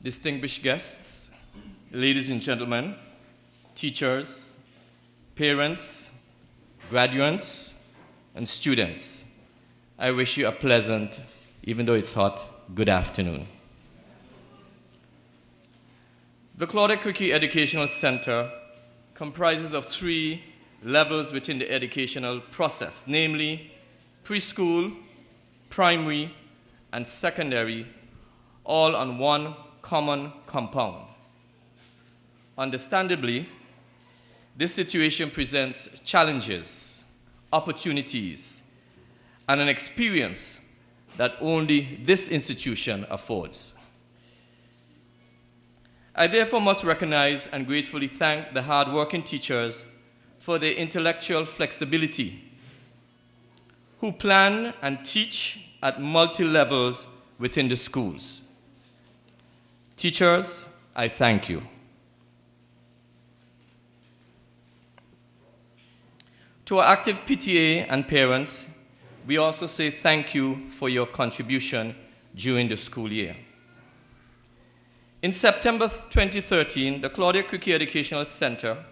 Distinguished guests, ladies and gentlemen, teachers, parents, graduates, and students, I wish you a pleasant, even though it's hot, good afternoon. The Claudia Creque Educational Center comprises of 3 levels within the educational process, namely preschool, primary, and secondary, all on one common compound. Understandably, this situation presents challenges, opportunities, and an experience that only this institution affords. I therefore must recognize and gratefully thank the hard-working teachers for their intellectual flexibility, who plan and teach at multi-levels within the schools. Teachers, I thank you. To our active PTA and parents, we also say thank you for your contribution during the school year. In September 2013, the Claudia Creque Educational Center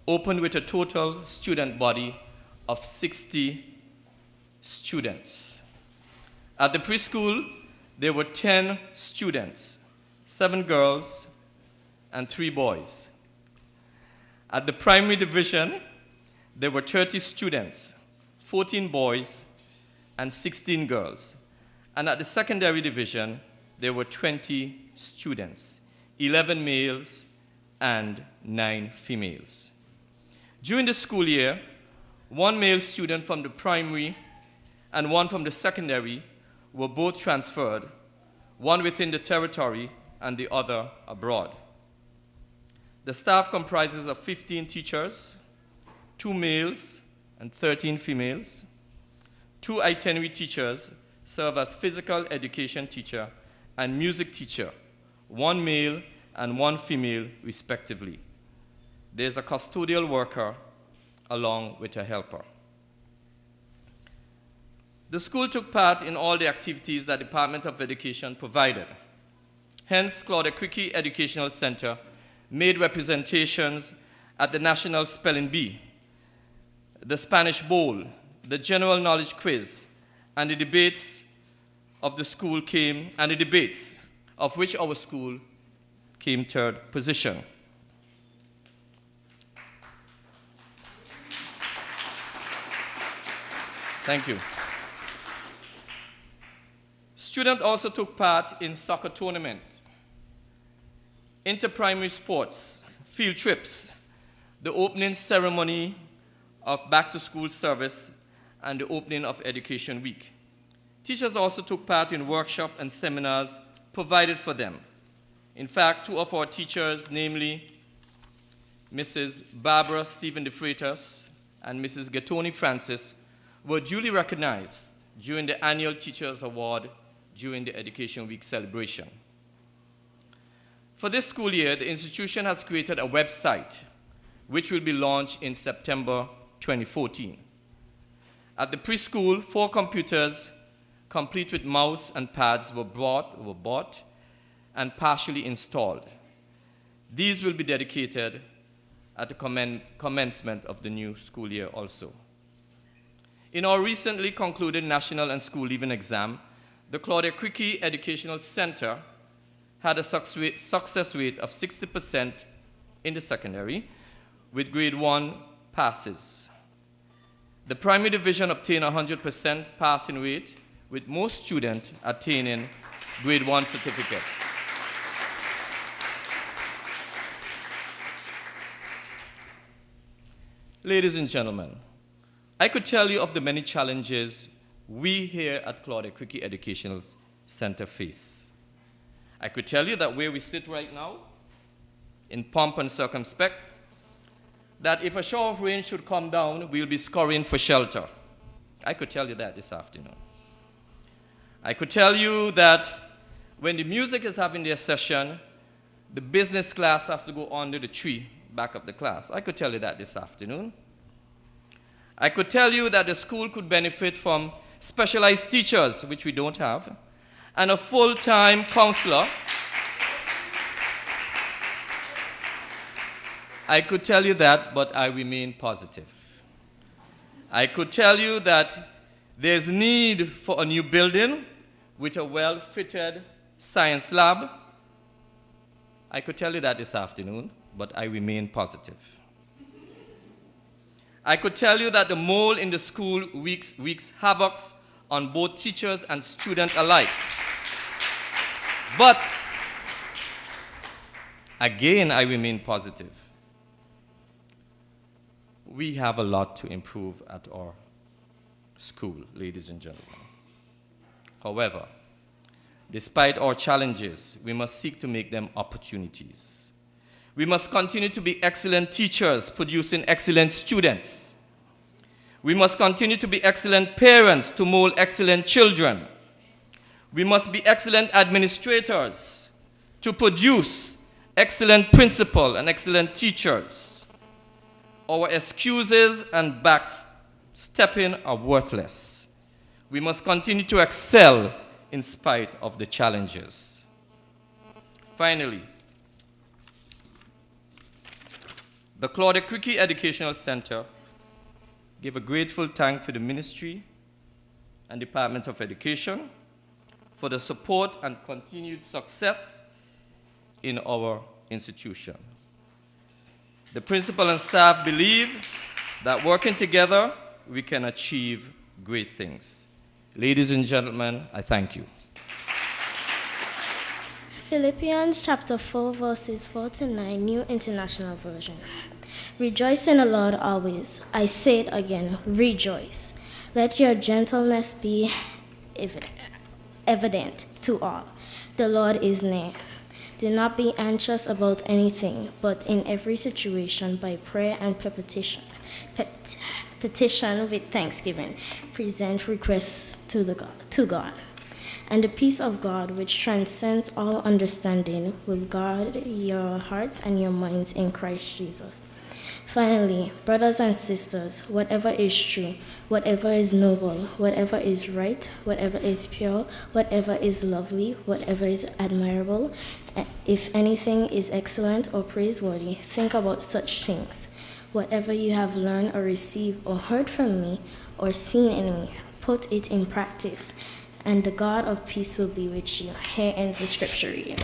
opened with a total student body of 60 students. At the preschool, there were 10 students, 7 girls and 3 boys. At the primary division, there were 30 students, 14 boys and 16 girls. And at the secondary division, there were 20 students, 11 males and 9 females. During the school year, 1 male student from the primary and 1 from the secondary were both transferred, one within the territory and the other abroad. The staff comprises of 15 teachers, 2 males and 13 females. 2 itinerary teachers serve as physical education teacher and music teacher, 1 male and 1 female respectively. There's a custodial worker along with a helper. The school took part in all the activities that the Department of Education provided. Hence, Claudia Creque Educational Center made representations at the National Spelling Bee, the Spanish Bowl, the General Knowledge Quiz, and the debates of the school came, and the debates of which our school came 3rd position. Thank you. Students also took part in soccer tournament, inter-primary sports, field trips, the opening ceremony of back-to-school service, and the opening of Education Week. Teachers also took part in workshops and seminars provided for them. In fact, 2 of our teachers, namely Mrs. Barbara Stephen de Freitas and Mrs. Gattoni Francis, were duly recognized during the annual Teachers Award during the Education Week celebration. For this school year, the institution has created a website which will be launched in September 2014. At the preschool, 4 computers complete with mouse and pads were bought and partially installed. These will be dedicated at the commencement of the new school year also. In our recently concluded national and school leaving exam, the Claudia Creque Educational Center had a success rate of 60% in the secondary, with grade 1 passes. The primary division obtained 100% passing rate, with most students attaining grade 1 certificates. Ladies and gentlemen, I could tell you of the many challenges we here at Claudia Creque Educational Center face. I could tell you that where we sit right now, in pomp and circumspect, that if a shower of rain should come down, we'll be scurrying for shelter. I could tell you that this afternoon. I could tell you that when the music is having their session, the business class has to go under the tree back of the class. I could tell you that this afternoon. I could tell you that the school could benefit from specialized teachers, which we don't have, and a full-time counselor. I could tell you that, but I remain positive. I could tell you that there's need for a new building with a well-fitted science lab. I could tell you that this afternoon, but I remain positive. I could tell you that the mold in the school wreaks havoc on both teachers and students alike. But, again, I remain positive. We have a lot to improve at our school, ladies and gentlemen. However, despite our challenges, we must seek to make them opportunities. We must continue to be excellent teachers, producing excellent students. We must continue to be excellent parents to mold excellent children. We must be excellent administrators to produce excellent principals and excellent teachers. Our excuses and backstepping are worthless. We must continue to excel in spite of the challenges. Finally, the Claudia Creque Educational Center give a grateful thanks to the Ministry and Department of Education for the support and continued success in our institution. The principal and staff believe that working together, we can achieve great things. Ladies and gentlemen, I thank you. Philippians chapter 4, verses 4 to 9, New International Version. Rejoice in the Lord always. I say it again, rejoice. Let your gentleness be evident to all. The Lord is near. Do not be anxious about anything, but in every situation, by prayer and petition with thanksgiving, present requests to God. And the peace of God, which transcends all understanding, will guard your hearts and your minds in Christ Jesus. Finally, brothers and sisters, whatever is true, whatever is noble, whatever is right, whatever is pure, whatever is lovely, whatever is admirable, if anything is excellent or praiseworthy, think about such things. Whatever you have learned or received or heard from me or seen in me, put it in practice, and the God of peace will be with you. Here ends the scripture reading.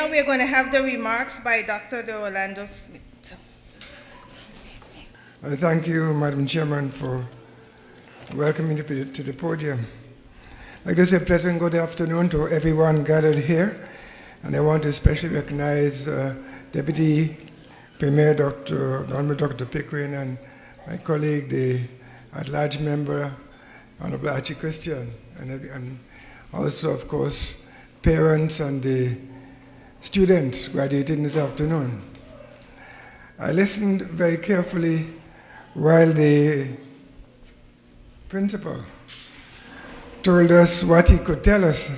now we're going to have the remarks by Dr. Orlando Smith. I thank you, Madam Chairman, for welcoming me to the podium. I'd like to say a pleasant good afternoon to everyone gathered here, and I want to especially recognize Deputy Premier Honorable Dr. Pickering and my colleague, the at-large member, Honorable Archie Christian, and also, of course, parents and the students graduating this afternoon. I listened very carefully while the principal told us what he could tell us.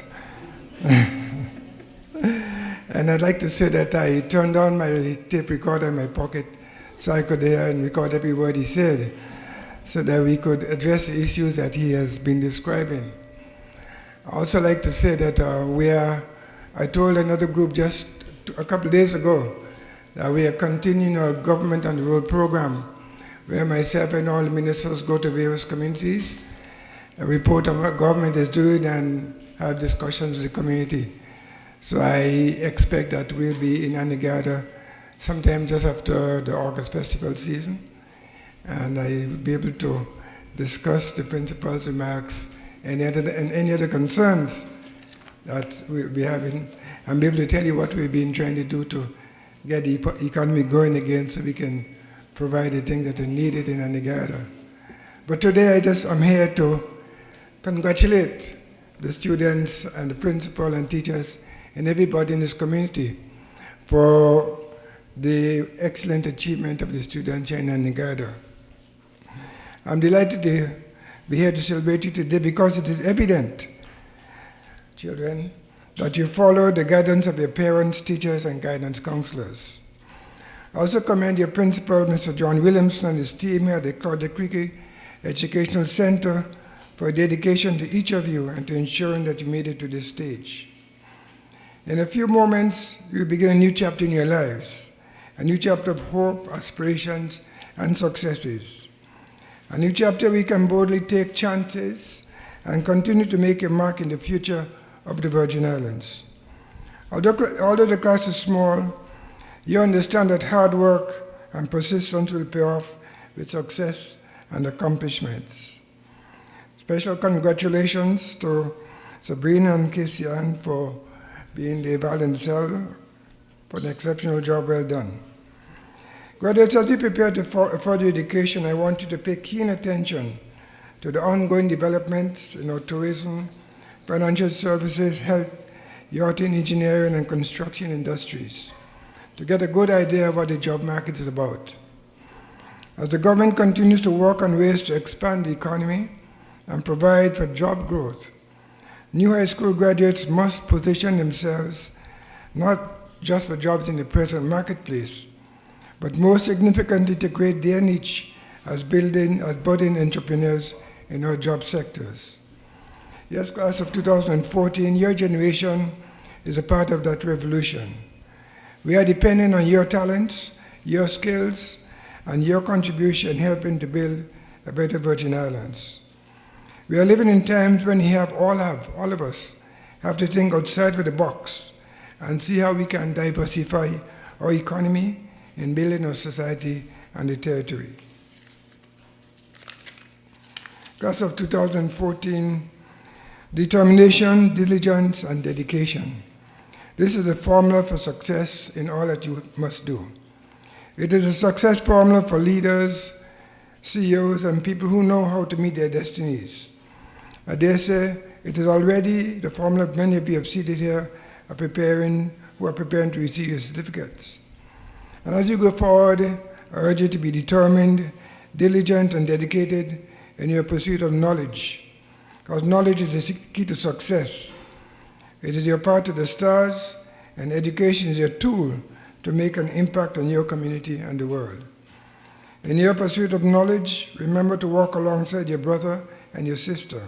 And I'd like to say that I turned on my tape recorder in my pocket so I could hear and record every word he said, so that we could address the issues that he has been describing. I also like to say that I told another group just a couple of days ago that we are continuing our Government on the Road program, where myself and all the ministers go to various communities, report on what government is doing, and have discussions with the community. So I expect that we'll be in Anegada sometime just after the August festival season, and I will be able to discuss the principal's remarks and any other concerns that we'll be having, and be able to tell you what we've been trying to do to get the economy going again so we can provide the things that are needed in Anegada. But today I'm here to congratulate the students and the principal and teachers and everybody in this community for the excellent achievement of the students here in Anegada. I'm delighted to be here to celebrate you today because it is evident, children, that you follow the guidance of your parents, teachers, and guidance counselors. I also commend your principal, Mr. John Williamson, and his team here at the Claudia Creque Educational Center for dedication to each of you and to ensuring that you made it to this stage. In a few moments, you'll begin a new chapter in your lives, a new chapter of hope, aspirations, and successes. A new chapter where you can boldly take chances and continue to make a mark in the future of the Virgin Islands. Although the class is small, you understand that hard work and persistence will pay off with success and accomplishments. Special congratulations to Sabrina and Kesian for being the Valen Cell for an exceptional job well done. Graduates, as you prepare for further education, I want you to pay keen attention to the ongoing developments in our tourism, financial services, health, yachting, engineering, and construction industries, to get a good idea of what the job market is about. As the government continues to work on ways to expand the economy and provide for job growth, new high school graduates must position themselves not just for jobs in the present marketplace, but more significantly to create their niche as budding entrepreneurs in our job sectors. Yes, class of 2014, your generation is a part of that revolution. We are dependent on your talents, your skills, and your contribution helping to build a better Virgin Islands. We are living in times when all of us have to think outside of the box and see how we can diversify our economy in building our society and the territory. Class of 2014, determination, diligence, and dedication. This is a formula for success in all that you must do. It is a success formula for leaders, CEOs, and people who know how to meet their destinies. I dare say it is already the formula many of you have seated here who are preparing to receive your certificates. And as you go forward, I urge you to be determined, diligent, and dedicated in your pursuit of knowledge, because knowledge is the key to success. It is your path to the stars, and education is your tool to make an impact on your community and the world. In your pursuit of knowledge, remember to walk alongside your brother and your sister.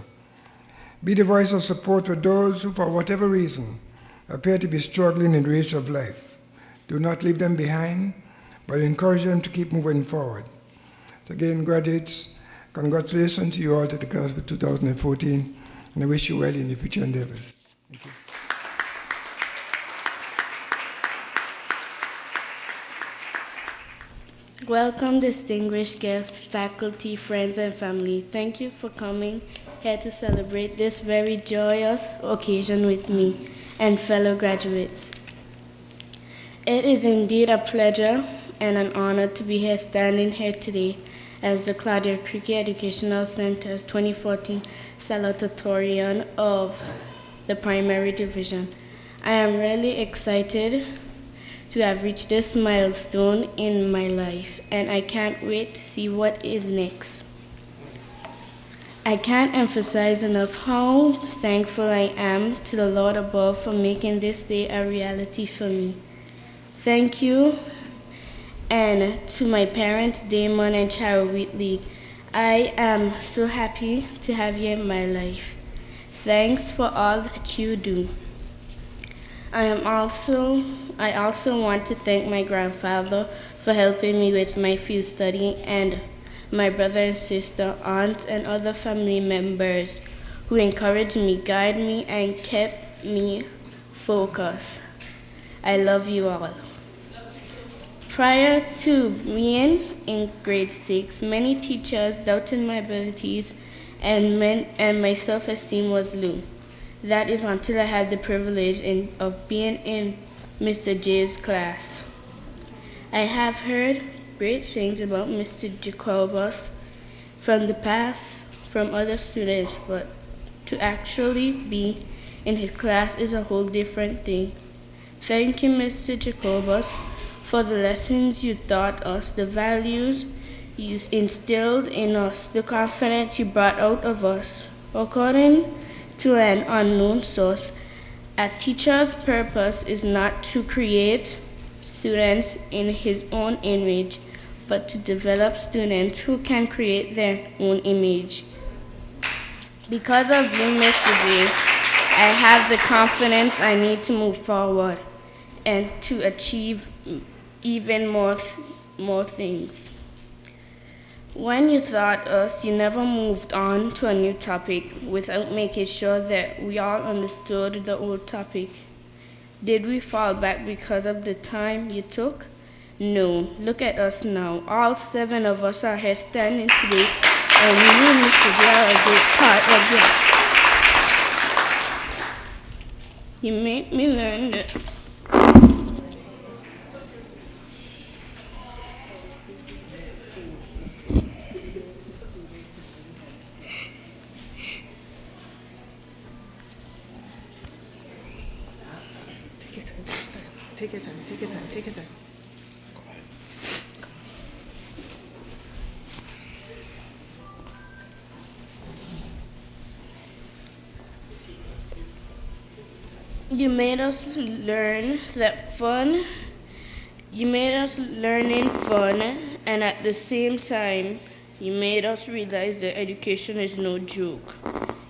Be the voice of support for those who, for whatever reason, appear to be struggling in the race of life. Do not leave them behind, but encourage them to keep moving forward. So again, graduates, congratulations to you all to the class of 2014, and I wish you well in your future endeavors. Thank you. Welcome, distinguished guests, faculty, friends, and family. Thank you for coming here to celebrate this very joyous occasion with me and fellow graduates. It is indeed a pleasure and an honor to be here standing here today as the Claudia Creque Educational Center's 2014 salutatorian of the primary division. I am really excited to have reached this milestone in my life, and I can't wait to see what is next. I can't emphasize enough how thankful I am to the Lord above for making this day a reality for me. Thank you, and to my parents, Damon and Chara Wheatley. I am so happy to have you in my life. Thanks for all that you do. I also want to thank my grandfather for helping me with my field study, and my brother and sister, aunts, and other family members who encouraged me, guided me, and kept me focused. I love you all. Prior to being in grade 6, many teachers doubted my abilities and my self-esteem was low. That is until I had the privilege of being in Mr. J's class. I have heard great things about Mr. Jacobus from the past, from other students, but to actually be in his class is a whole different thing. Thank you, Mr. Jacobus, for the lessons you taught us, the values you instilled in us, the confidence you brought out of us. According to an unknown source, a teacher's purpose is not to create students in his own image, but to develop students who can create their own image. Because of you, Mr. J, I have the confidence I need to move forward and to achieve even more things. When you taught us, you never moved on to a new topic without making sure that we all understood the old topic. Did we fall back because of the time you took? No. Look at us now. All 7 of us are here standing today, and you, Mr. J, are a great part of that. You made me learn that. Take your time. You made us learn that fun. You made us learning fun, and at the same time, you made us realize that education is no joke.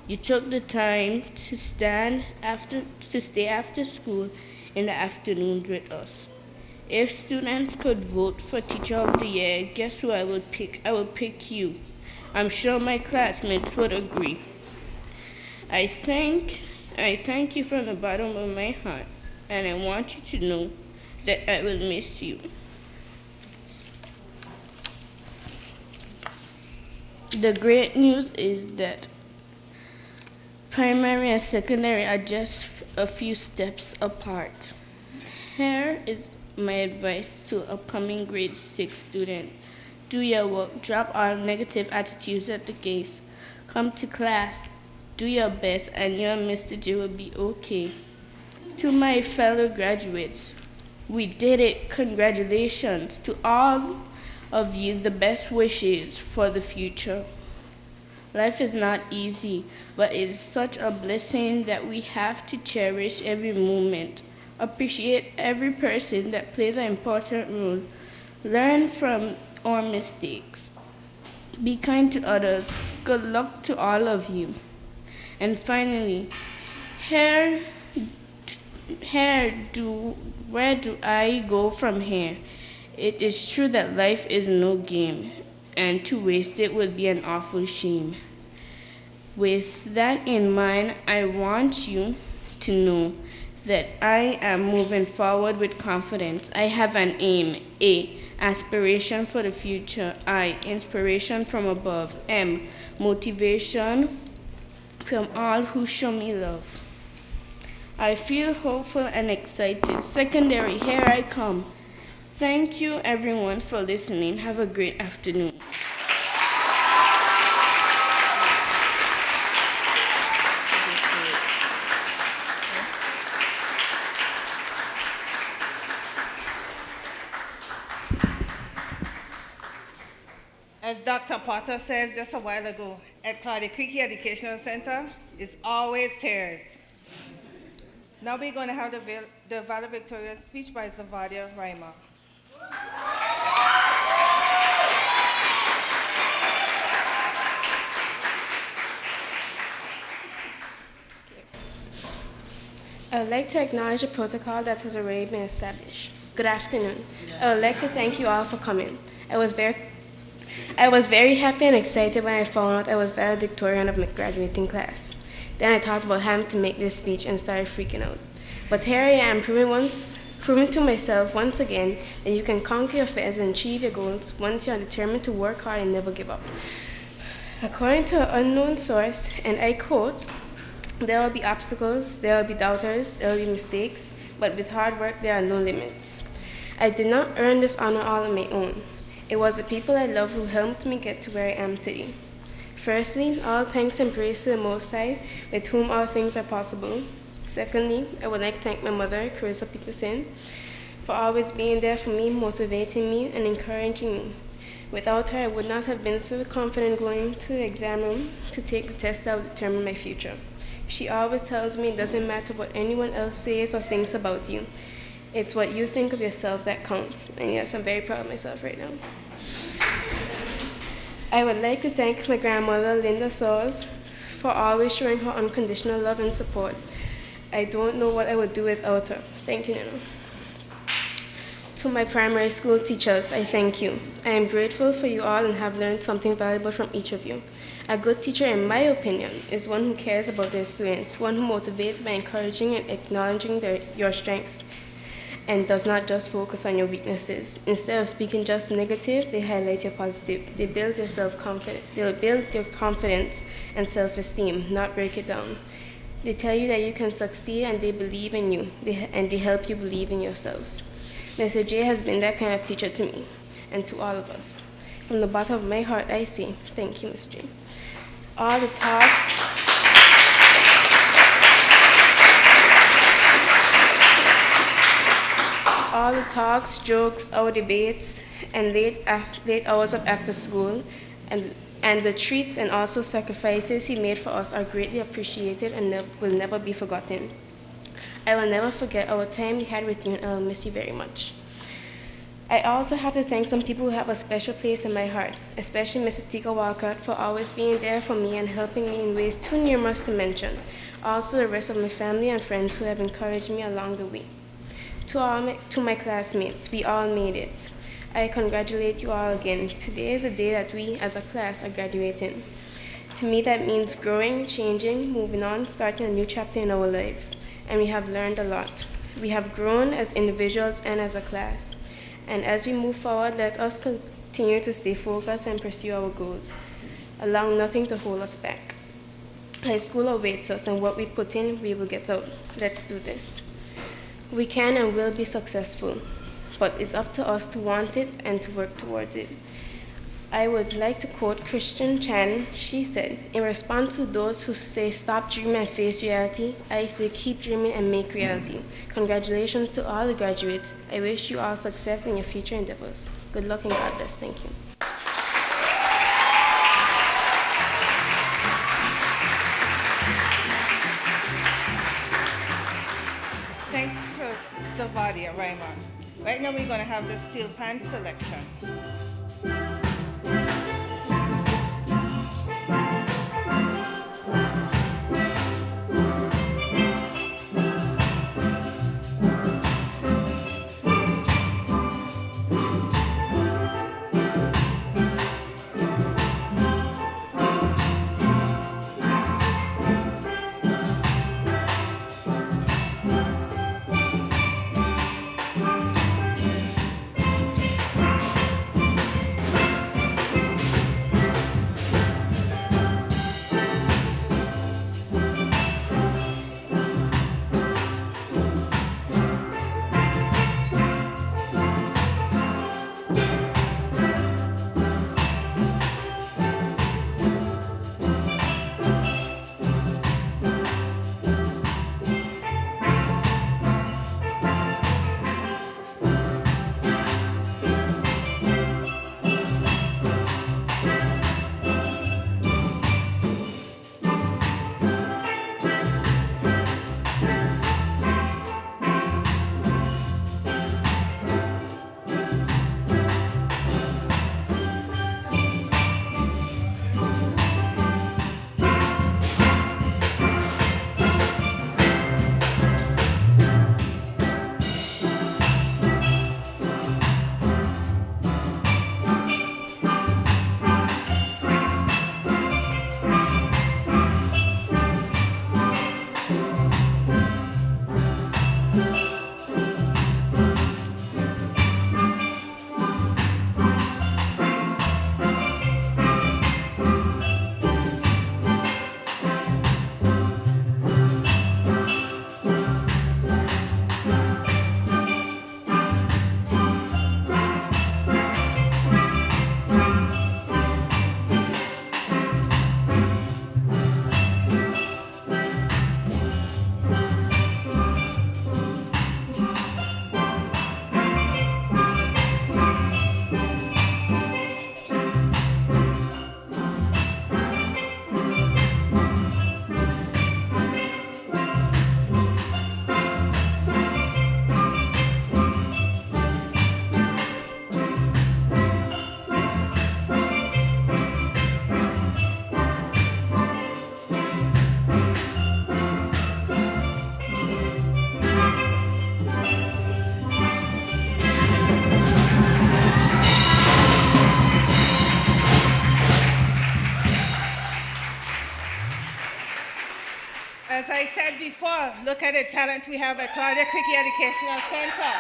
You took the time to stay after school in the afternoons with us. If students could vote for Teacher of the Year, guess who I would pick? I would pick you. I'm sure my classmates would agree. I thank you from the bottom of my heart, and I want you to know that I will miss you. The great news is that primary and secondary are just a few steps apart. Here is my advice to upcoming grade 6 student. Do your work, drop all negative attitudes at the gates. Come to class, do your best, and you and Mr. J will be okay. To my fellow graduates, we did it. Congratulations. To all of you, the best wishes for the future. Life is not easy, but it is such a blessing that we have to cherish every moment. Appreciate every person that plays an important role. Learn from our mistakes. Be kind to others. Good luck to all of you. And finally, where do I go from here? It is true that life is no game, and to waste it would be an awful shame. With that in mind, I want you to know that I am moving forward with confidence. I have an aim, Aspiration for the future. I. Inspiration from above. M. Motivation from all who show me love. I feel hopeful and excited. Secondary, here I come. Thank you everyone for listening. Have a great afternoon. As Dr. Potter said just a while ago, at Claudia Creque Educational Center, it's always tears. Now we're going to have the valedictorian speech by Zavadia Reimer. I would like to acknowledge a protocol that has already been established. Good afternoon. I would like to thank you all for coming. I was very happy and excited when I found out I was valedictorian of my graduating class. Then I thought about having to make this speech and started freaking out. But here I am, proving to myself once again that you can conquer your fears and achieve your goals once you are determined to work hard and never give up. According to an unknown source, and I quote, "There will be obstacles, there will be doubters, there will be mistakes, but with hard work there are no limits." I did not earn this honor all on my own. It was the people I love who helped me get to where I am today. Firstly, all thanks and praise to the Most High, with whom all things are possible. Secondly, I would like to thank my mother, Carissa Peterson, for always being there for me, motivating me, and encouraging me. Without her, I would not have been so confident going to the exam room to take the test that would determine my future. She always tells me it doesn't matter what anyone else says or thinks about you. It's what you think of yourself that counts. And yes, I'm very proud of myself right now. I would like to thank my grandmother, Linda Saws, for always showing her unconditional love and support. I don't know what I would do without her. Thank you, Nana. To my primary school teachers, I thank you. I am grateful for you all and have learned something valuable from each of you. A good teacher, in my opinion, is one who cares about their students, one who motivates by encouraging and acknowledging your strengths, and does not just focus on your weaknesses. Instead of speaking just negative, they highlight your positive. They build your self-confidence. They'll build your confidence and self-esteem, not break it down. They tell you that you can succeed and they believe in you, and they help you believe in yourself. Mr. J has been that kind of teacher to me and to all of us. From the bottom of my heart, I say, thank you, Mr. J. All the talks, jokes, our debates, and late hours of after school, and the treats and also sacrifices he made for us are greatly appreciated and will never be forgotten. I will never forget our time we had with you, and I will miss you very much. I also have to thank some people who have a special place in my heart, especially Mrs. Tika Walcott for always being there for me and helping me in ways too numerous to mention. Also the rest of my family and friends who have encouraged me along the way. To my classmates, we all made it. I congratulate you all again. Today is the day that we, as a class, are graduating. To me, that means growing, changing, moving on, starting a new chapter in our lives. And we have learned a lot. We have grown as individuals and as a class. And as we move forward, let us continue to stay focused and pursue our goals, allowing nothing to hold us back. High school awaits us, and what we put in, we will get out. Let's do this. We can and will be successful, but it's up to us to want it and to work towards it. I would like to quote Christian Chan. She said, in response to those who say stop dreaming and face reality, I say keep dreaming and make reality. Congratulations to all the graduates. I wish you all success in your future endeavors. Good luck and God bless. Thank you. Thanks for Zavadia Reimer. Right now we're going to have the steel pan selection. all, look at the talent we have at Claudia Creque Educational Center.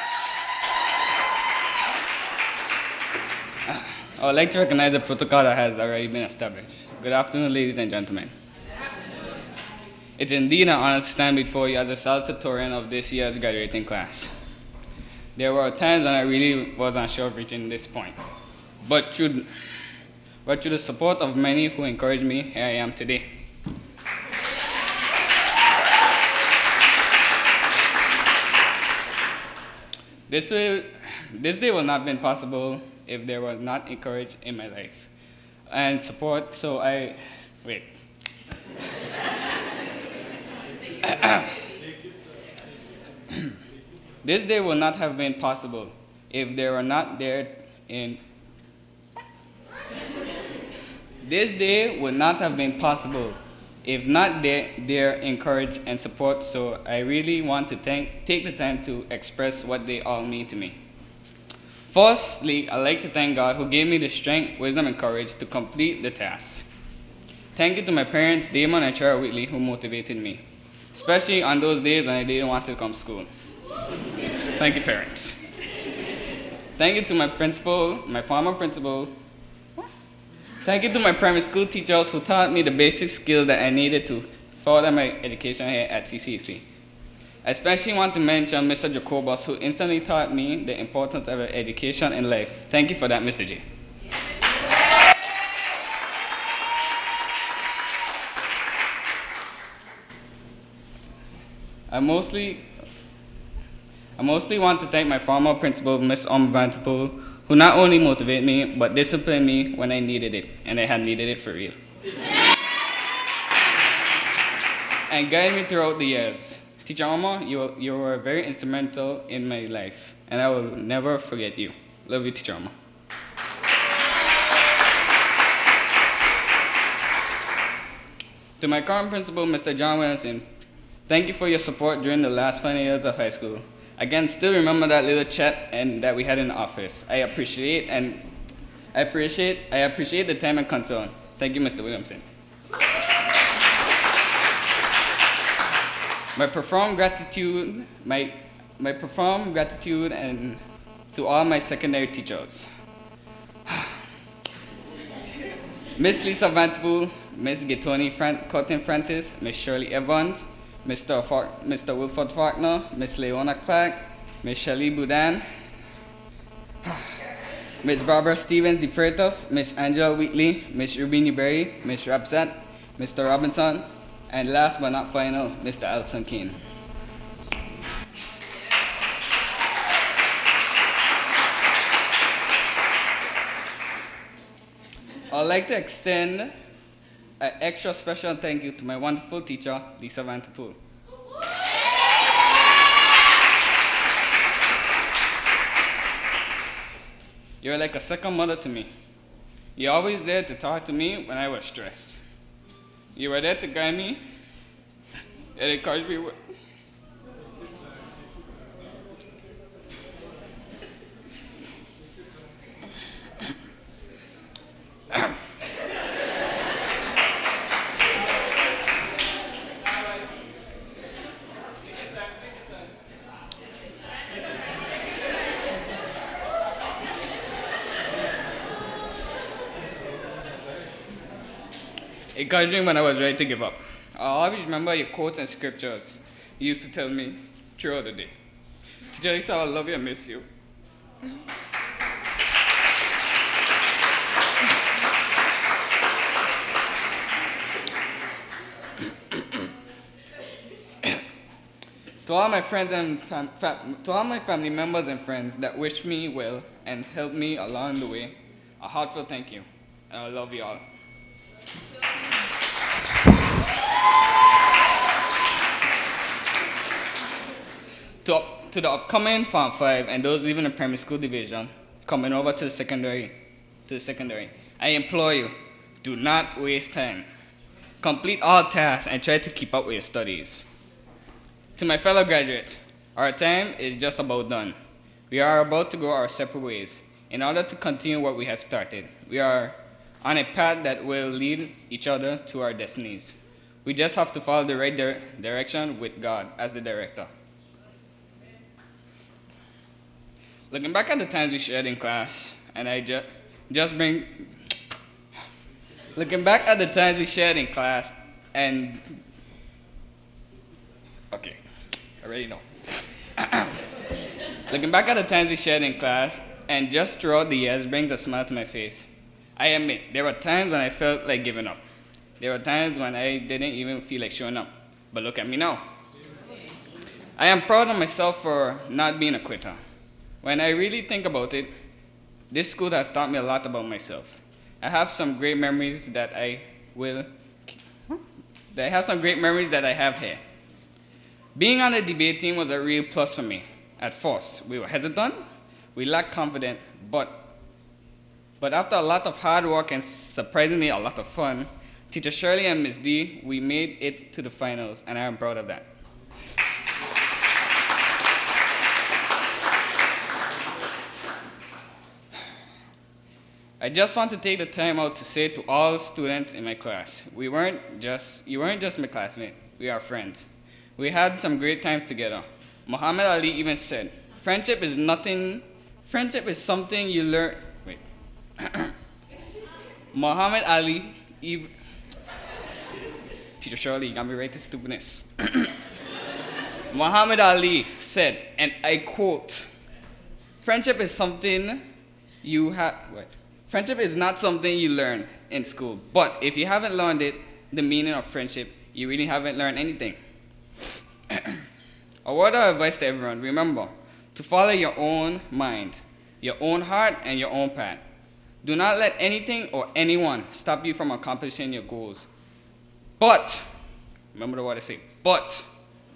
I would like to recognize the protocol that has already been established. Good afternoon, ladies and gentlemen. It's indeed an honor to stand before you as the salutatorian of this year's graduating class. There were times when I really was unsure of reaching this point. But through the support of many who encouraged me, here I am today. This day will not have been possible if there was not encouragement in my life and support, so I, wait. This day will not have been possible if they were not there in. This day would not have been possible if not their encourage and support, so I really want to take the time to express what they all mean to me. Firstly, I'd like to thank God who gave me the strength, wisdom, and courage to complete the task. Thank you to my parents, Damon and Cheryl Whitley, who motivated me, especially on those days when I didn't want to come to school. Thank you, parents. Thank you to my principal, my former principal. Thank you to my primary school teachers who taught me the basic skills that I needed to further my education here at CCC. I especially want to mention Mr. Jacobus, who instantly taught me the importance of education in life. Thank you for that, Mr. J. I mostly want to thank my former principal, Ms. Vanderpool, who not only motivated me, but disciplined me when I needed it, and I had needed it for real. And guided me throughout the years. Teacher Oma, you were very instrumental in my life, and I will never forget you. Love you, Teacher Oma. To my current principal, Mr. John Williamson, thank you for your support during the last final years of high school. I can still remember that little chat that we had in the office. I appreciate the time and concern. Thank you, Mr. Williamson. My profound gratitude and to all my secondary teachers. Miss Lisa Vanderpool, Miss Getoni Cotton Francis, Miss Shirley Evans, Mr. Wilford Faulkner, Miss Leona Clark, Miss Shelley Boudin, Miss Barbara Stevens de Freitas, Miss Angela Wheatley, Miss Rubini Berry, Miss Rapsat, Mr. Robinson, and last but not final, Mr. Alson Keane. I'd like to extend an extra special thank you to my wonderful teacher, Lisa Vanderpool. You're like a second mother to me. You're always there to talk to me when I was stressed. You were there to guide me and encourage me. Encouraged me when I was ready to give up. I always remember your quotes and scriptures you used to tell me throughout the day. Teacher Lisa, I love you and miss you. To all my friends and to all my family members and friends that wish me well and helped me along the way, a heartfelt thank you, and I love you all. To the upcoming Form 5 and those leaving the primary school division, coming over to the secondary, I implore you, do not waste time. Complete all tasks and try to keep up with your studies. To my fellow graduates, our time is just about done. We are about to go our separate ways. In order to continue what we have started, we are on a path that will lead each other to our destinies. We just have to follow the right direction with God as the director. Looking back at the times we shared in class, and I just bring... Looking back at the times we shared in class, and... Okay, I already know. Looking back at the times we shared in class, and just throughout the years brings a smile to my face. I admit, there were times when I felt like giving up. There were times when I didn't even feel like showing up. But look at me now. I am proud of myself for not being a quitter. When I really think about it, this school has taught me a lot about myself. I have some great memories that I have here. Being on the debate team was a real plus for me. At first, we were hesitant, we lacked confidence, but after a lot of hard work and surprisingly a lot of fun, Teacher Shirley and Ms. D, we made it to the finals, and I am proud of that. I just want to take the time out to say to all students in my class, you weren't just my classmate, we are friends. We had some great times together. Muhammad Ali even said, friendship is something you learn, wait. Muhammad Ali even, Teacher Shirley, you got me right to stupidness. Muhammad Ali said, and I quote, friendship is not something you learn in school, but if you haven't learned it, the meaning of friendship, you really haven't learned anything. A word of advice to everyone, remember to follow your own mind, your own heart, and your own path. Do not let anything or anyone stop you from accomplishing your goals. But, remember what I say, but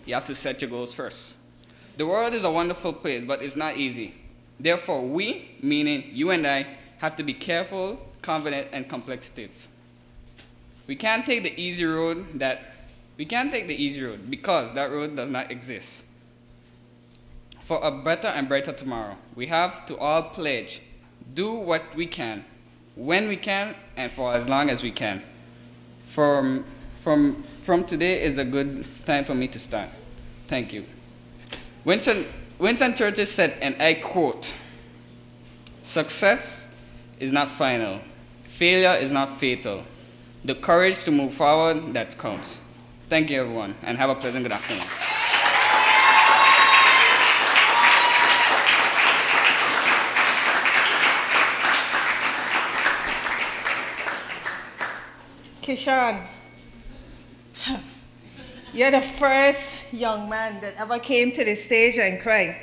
you have to set your goals first. The world is a wonderful place, but it's not easy. Therefore, we, meaning you and I, have to be careful, confident, and complexive. We can't take the easy road because that road does not exist. For a better and brighter tomorrow, we have to all pledge, do what we can, when we can, and for as long as we can. From today is a good time for me to start. Thank you. Winston Churchill said, and I quote, success is not final. Failure is not fatal. The courage to move forward, that counts. Thank you, everyone, and have a pleasant good afternoon. Kishan, you're the first young man that ever came to the stage and cried,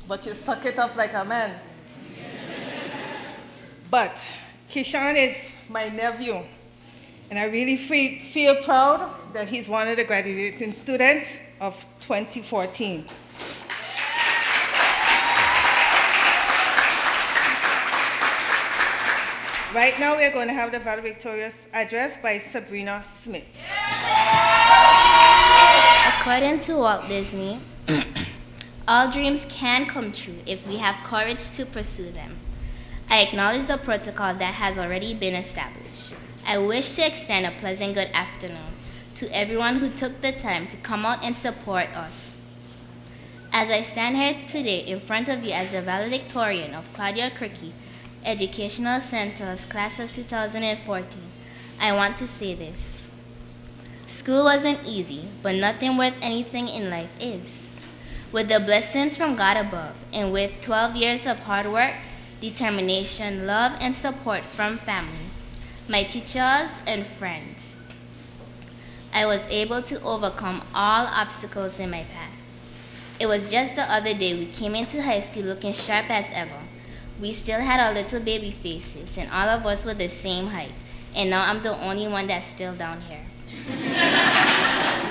but you suck it up like a man. But Kishan is my nephew, and I really feel proud that he's one of the graduating students of 2014. Right now, we are going to have the valedictorian address by Sabrina Smith. According to Walt Disney, all dreams can come true if we have courage to pursue them. I acknowledge the protocol that has already been established. I wish to extend a pleasant good afternoon to everyone who took the time to come out and support us. As I stand here today in front of you as the valedictorian of Claudia Creque Educational Center's class of 2014, I want to say this. School wasn't easy, but nothing worth anything in life is. With the blessings from God above, and with 12 years of hard work, determination, love, and support from family, my teachers, and friends, I was able to overcome all obstacles in my path. It was just the other day we came into high school looking sharp as ever. We still had our little baby faces, and all of us were the same height, and now I'm the only one that's still down here.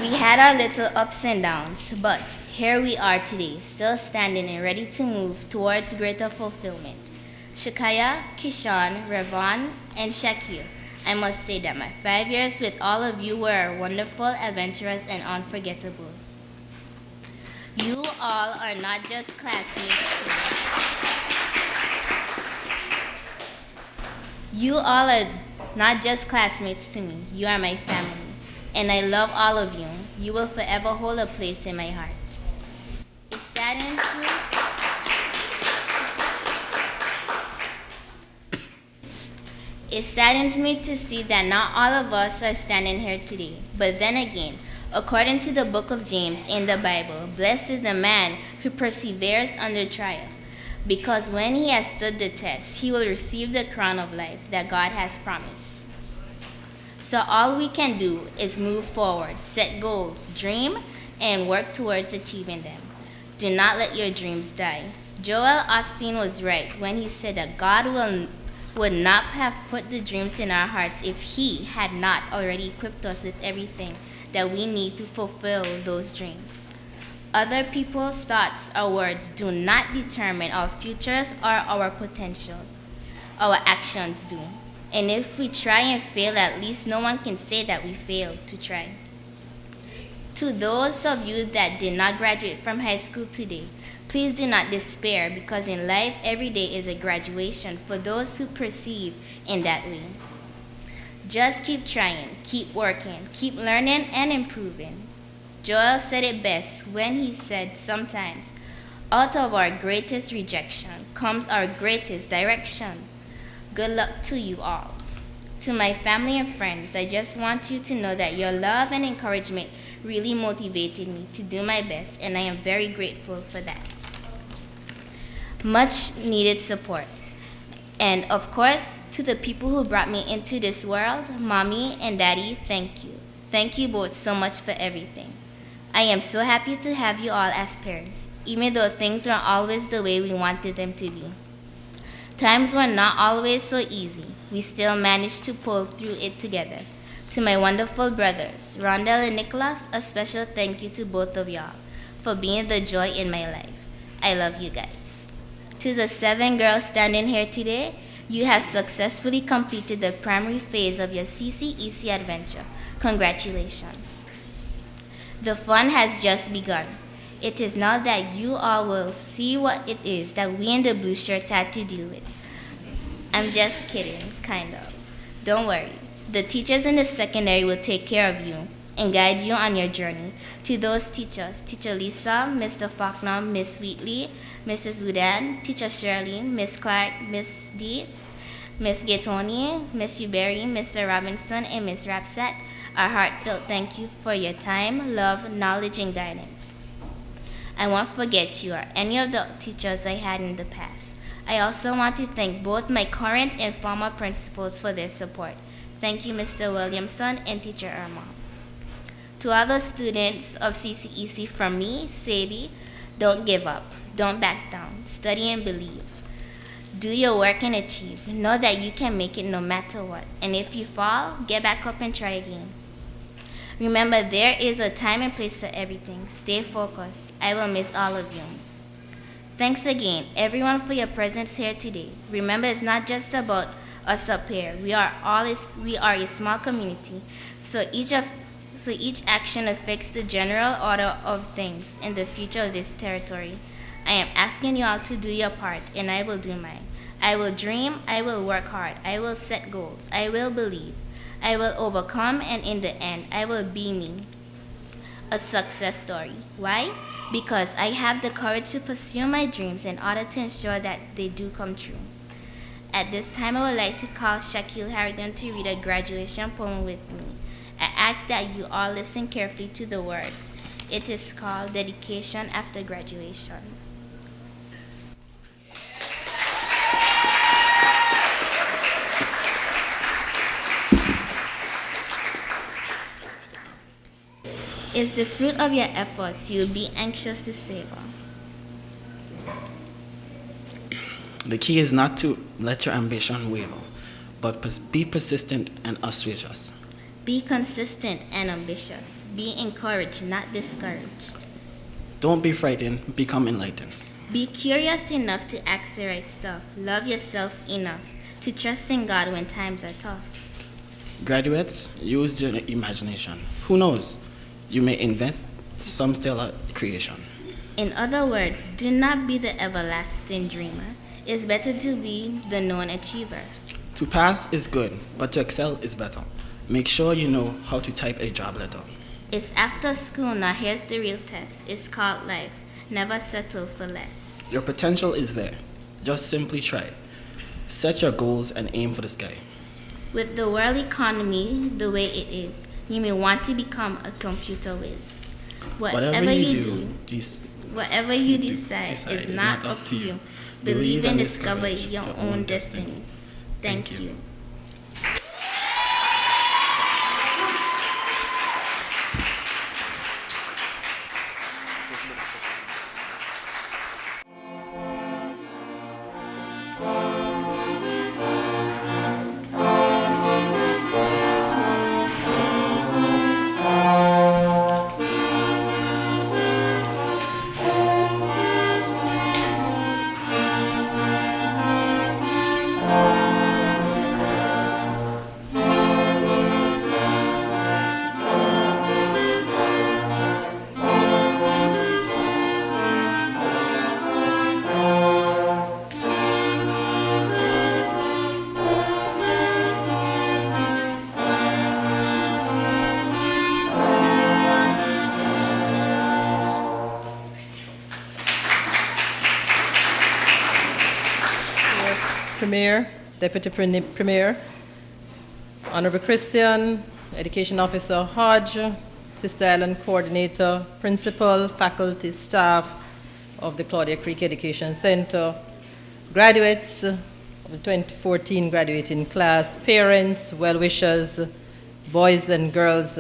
We had our little ups and downs, but here we are today, still standing and ready to move towards greater fulfillment. Shakaya, Kishan, Ravon, and Shakir, I must say that my 5 years with all of you were wonderful, adventurous, and unforgettable. You all are not just classmates to me. You all are not just classmates to me. You are my family. and I love all of you. You will forever hold a place in my heart. It saddens me. It saddens me to see that not all of us are standing here today. But then again, according to the book of James in the Bible, blessed is the man who perseveres under trial, because when he has stood the test, he will receive the crown of life that God has promised. So all we can do is move forward, set goals, dream, and work towards achieving them. Do not let your dreams die. Joel Osteen was right when he said that God would not have put the dreams in our hearts if he had not already equipped us with everything that we need to fulfill those dreams. Other people's thoughts or words do not determine our futures or our potential. Our actions do. And if we try and fail, at least no one can say that we failed to try. To those of you that did not graduate from high school today, please do not despair, because in life every day is a graduation for those who perceive in that way. Just keep trying, keep working, keep learning and improving. Joel said it best when he said, sometimes out of our greatest rejection comes our greatest direction. Good luck to you all. To my family and friends, I just want you to know that your love and encouragement really motivated me to do my best, and I am very grateful for that. Much needed support. And of course, to the people who brought me into this world, Mommy and Daddy, thank you. Thank you both so much for everything. I am so happy to have you all as parents, even though things weren't always the way we wanted them to be. Times were not always so easy. We still managed to pull through it together. To my wonderful brothers, Rondell and Nicholas, a special thank you to both of y'all for being the joy in my life. I love you guys. To the 7 girls standing here today, you have successfully completed the primary phase of your CCEC adventure. Congratulations. The fun has just begun. It is now that you all will see what it is that we in the blue shirts had to deal with. I'm just kidding, kind of. Don't worry. The teachers in the secondary will take care of you and guide you on your journey. To those teachers, Teacher Lisa, Mr. Faulkner, Miss Wheatley, Mrs. Woodan, Teacher Shirley, Miss Clark, Miss D, Miss Gaetoni, Miss Uberry, Mr. Robinson, and Miss Rapsat, our heartfelt thank you for your time, love, knowledge, and guidance. I won't forget you or any of the teachers I had in the past. I also want to thank both my current and former principals for their support. Thank you, Mr. Williamson and Teacher Irma. To other students of CCEC, from me, Sabi, don't give up. Don't back down. Study and believe. Do your work and achieve. Know that you can make it no matter what. And if you fall, get back up and try again. Remember, there is a time and place for everything. Stay focused. I will miss all of you. Thanks again, everyone, for your presence here today. Remember, it's not just about us up here. We are a small community, so each action affects the general order of things in the future of this territory. I am asking you all to do your part, and I will do mine. I will dream, I will work hard, I will set goals, I will believe, I will overcome, and in the end, I will be me. A success story. Why? Because I have the courage to pursue my dreams in order to ensure that they do come true. At this time, I would like to call Shaquille Harrigan to read a graduation poem with me. I ask that you all listen carefully to the words. It is called Dedication After Graduation. It's the fruit of your efforts you'll be anxious to savor. The key is not to let your ambition waver, but be persistent and auspicious. Be consistent and ambitious. Be encouraged, not discouraged. Don't be frightened, become enlightened. Be curious enough to ask the right stuff. Love yourself enough to trust in God when times are tough. Graduates, use your imagination. Who knows? You may invent some stellar creation. In other words, do not be the everlasting dreamer. It's better to be the known achiever. To pass is good, but to excel is better. Make sure you know how to type a job letter. It's after school now. Here's the real test. It's called life. Never settle for less. Your potential is there. Just simply try. Set your goals and aim for the sky. With the world economy the way it is, you may want to become a computer whiz. Whatever you do, whatever you decide is not up to you. Believe and discover your own destiny. Thank you. Premier, Deputy Premier, Honorable Christian, Education Officer Hodge, Sister Ellen Coordinator, Principal, Faculty, Staff of the Claudia Creque Education Center, graduates of the 2014 graduating class, parents, well-wishers, boys and girls.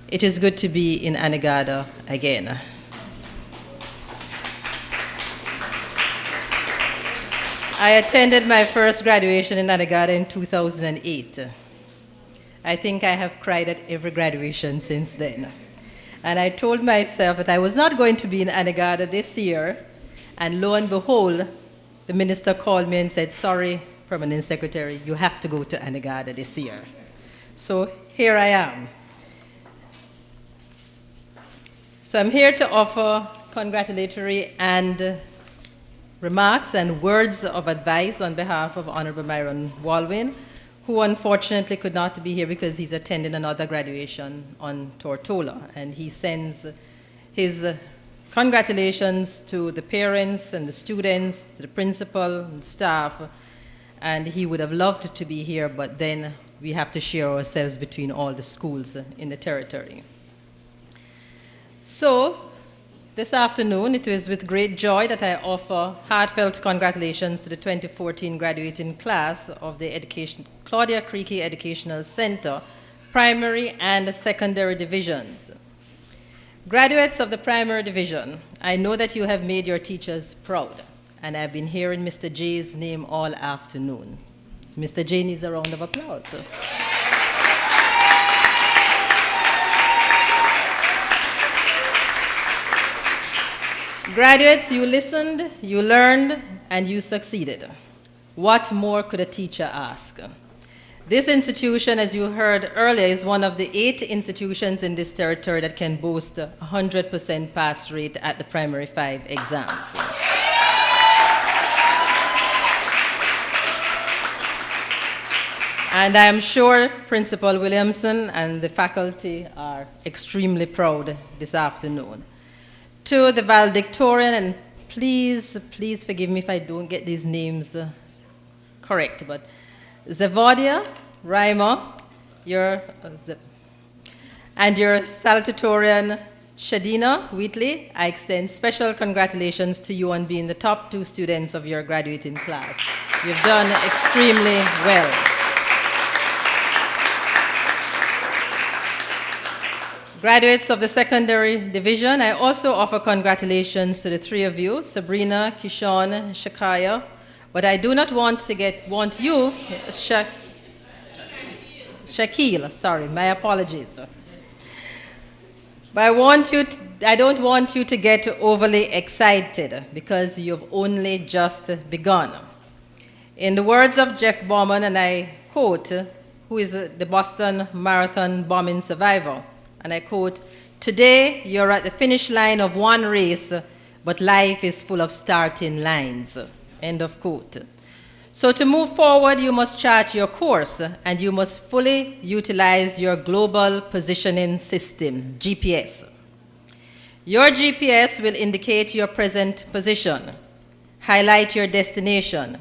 It is good to be in Anegada again. I attended my first graduation in Anegada in 2008. I think I have cried at every graduation since then. And I told myself that I was not going to be in Anegada this year, and lo and behold, the minister called me and said, sorry, Permanent Secretary, you have to go to Anegada this year. So here I am. So I'm here to offer congratulatory and remarks and words of advice on behalf of Honorable Myron Walwyn, who unfortunately could not be here because he's attending another graduation on Tortola. And he sends his congratulations to the parents and the students, the principal and staff, and he would have loved to be here, but then we have to share ourselves between all the schools in the territory. So, this afternoon, it is with great joy that I offer heartfelt congratulations to the 2014 graduating class of the Claudia Creque Educational Center, primary and secondary divisions. Graduates of the primary division, I know that you have made your teachers proud, and I've been hearing Mr. J's name all afternoon. So Mr. J needs a round of applause. Graduates, you listened, you learned, and you succeeded. What more could a teacher ask? This institution, as you heard earlier, is one of the 8 institutions in this territory that can boast a 100% pass rate at the primary 5 exams. And I am sure Principal Williamson and the faculty are extremely proud this afternoon. To the valedictorian, and please forgive me if I don't get these names correct, but Zavodia, Raima, and your salutatorian, Shadina Wheatley, I extend special congratulations to you on being the top 2 students of your graduating class. You've done extremely well. Graduates of the secondary division, I also offer congratulations to the 3 of you, Sabrina, Kishon, Shakaya, but I do not want you, Shakil, sorry, my apologies. But I don't want you to get overly excited because you've only just begun. In the words of Jeff Bauman, and I quote, who is the Boston Marathon bombing survivor, and I quote, "Today you're at the finish line of one race, but life is full of starting lines." End of quote. So to move forward, you must chart your course, and you must fully utilize your Global Positioning System, GPS. Your GPS will indicate your present position, highlight your destination,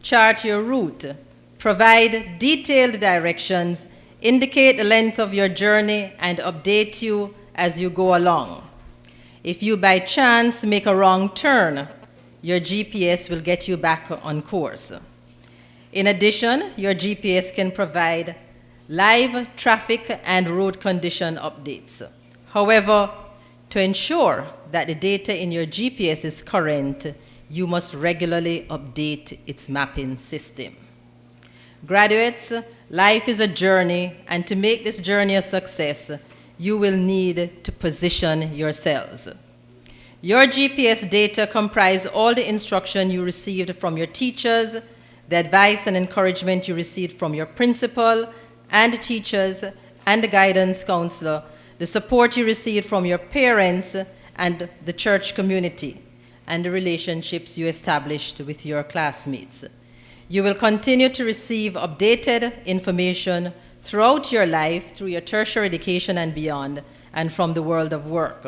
chart your route, provide detailed directions, indicate the length of your journey, and update you as you go along. If you by chance make a wrong turn, your GPS will get you back on course. In addition, your GPS can provide live traffic and road condition updates. However, to ensure that the data in your GPS is current, you must regularly update its mapping system. Graduates, life is a journey, and to make this journey a success, you will need to position yourselves. Your GPS data comprise all the instruction you received from your teachers, the advice and encouragement you received from your principal and teachers and the guidance counselor, the support you received from your parents and the church community, and the relationships you established with your classmates. You will continue to receive updated information throughout your life through your tertiary education and beyond, and from the world of work.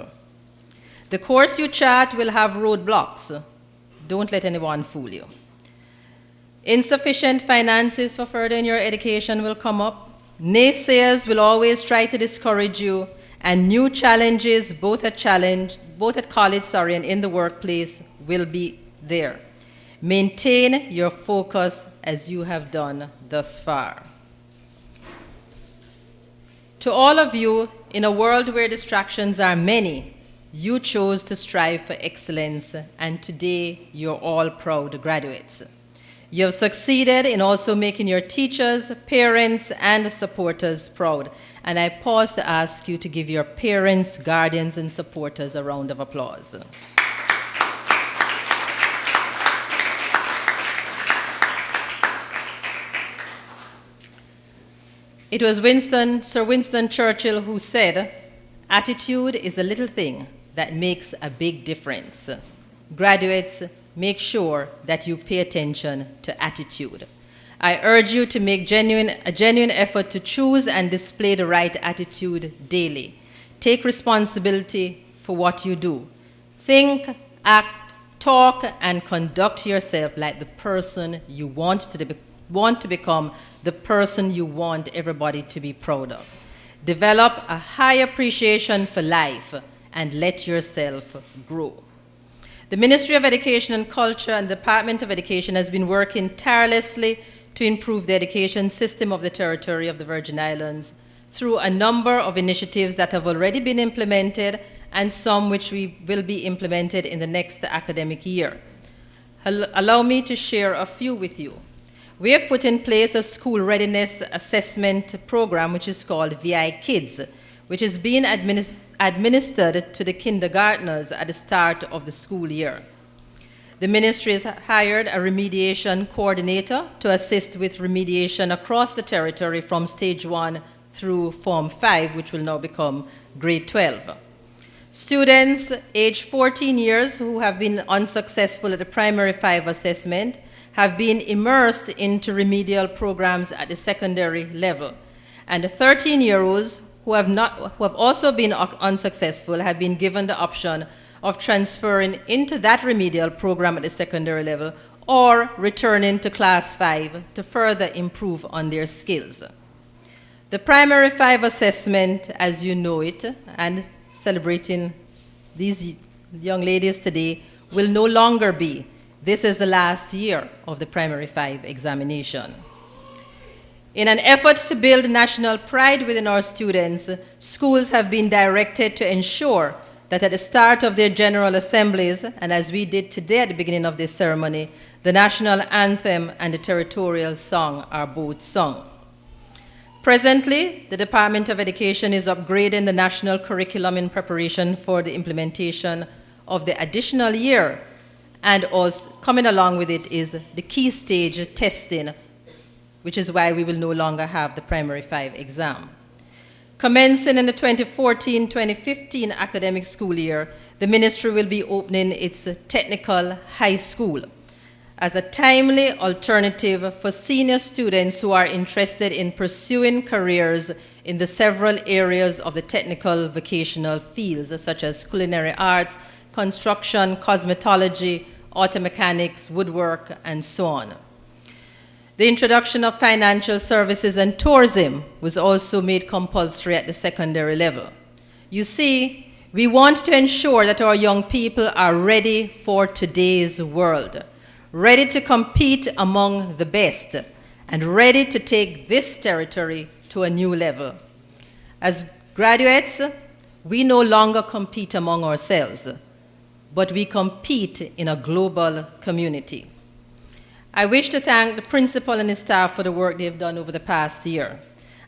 The course you chart will have roadblocks. Don't let anyone fool you. Insufficient finances for furthering your education will come up. Naysayers will always try to discourage you, and new challenges, both at college and in the workplace, will be there. Maintain your focus as you have done thus far. To all of you, in a world where distractions are many, you chose to strive for excellence, and today you're all proud graduates. You have succeeded in also making your teachers, parents, and supporters proud. And I pause to ask you to give your parents, guardians, and supporters a round of applause. It was Sir Winston Churchill who said, "Attitude is a little thing that makes a big difference." Graduates, make sure that you pay attention to attitude. I urge you to make a genuine effort to choose and display the right attitude daily. Take responsibility for what you do. Think, act, talk, and conduct yourself like the person you want to become, the person you want everybody to be proud of. Develop a high appreciation for life and let yourself grow. The Ministry of Education and Culture and the Department of Education has been working tirelessly to improve the education system of the territory of the Virgin Islands through a number of initiatives that have already been implemented and some which will be implemented in the next academic year. Allow me to share a few with you. We have put in place a school readiness assessment program which is called VI Kids, which is being administered to the kindergartners at the start of the school year. The ministry has hired a remediation coordinator to assist with remediation across the territory from stage 1 through Form 5, which will now become grade 12. Students aged 14 years who have been unsuccessful at the primary 5 assessment have been immersed into remedial programs at the secondary level. And the 13-year-olds who have also been unsuccessful have been given the option of transferring into that remedial program at the secondary level or returning to class 5 to further improve on their skills. The primary 5 assessment, as you know it, and celebrating these young ladies today, will no longer be. This is the last year of the primary 5 examination. In an effort to build national pride within our students, schools have been directed to ensure that at the start of their general assemblies, and as we did today at the beginning of this ceremony, the national anthem and the territorial song are both sung. Presently, the Department of Education is upgrading the national curriculum in preparation for the implementation of the additional year, and also coming along with it is the key stage testing, which is why we will no longer have the primary 5 exam. Commencing in the 2014-2015 academic school year, the ministry will be opening its technical high school. as a timely alternative for senior students who are interested in pursuing careers in the several areas of the technical vocational fields, such as culinary arts, construction, cosmetology, auto mechanics, woodwork, and so on. The introduction of financial services and tourism was also made compulsory at the secondary level. You see, we want to ensure that our young people are ready for today's world, ready to compete among the best, and ready to take this territory to a new level. As graduates, we no longer compete among ourselves, but we compete in a global community. I wish to thank the principal and his staff for the work they've done over the past year.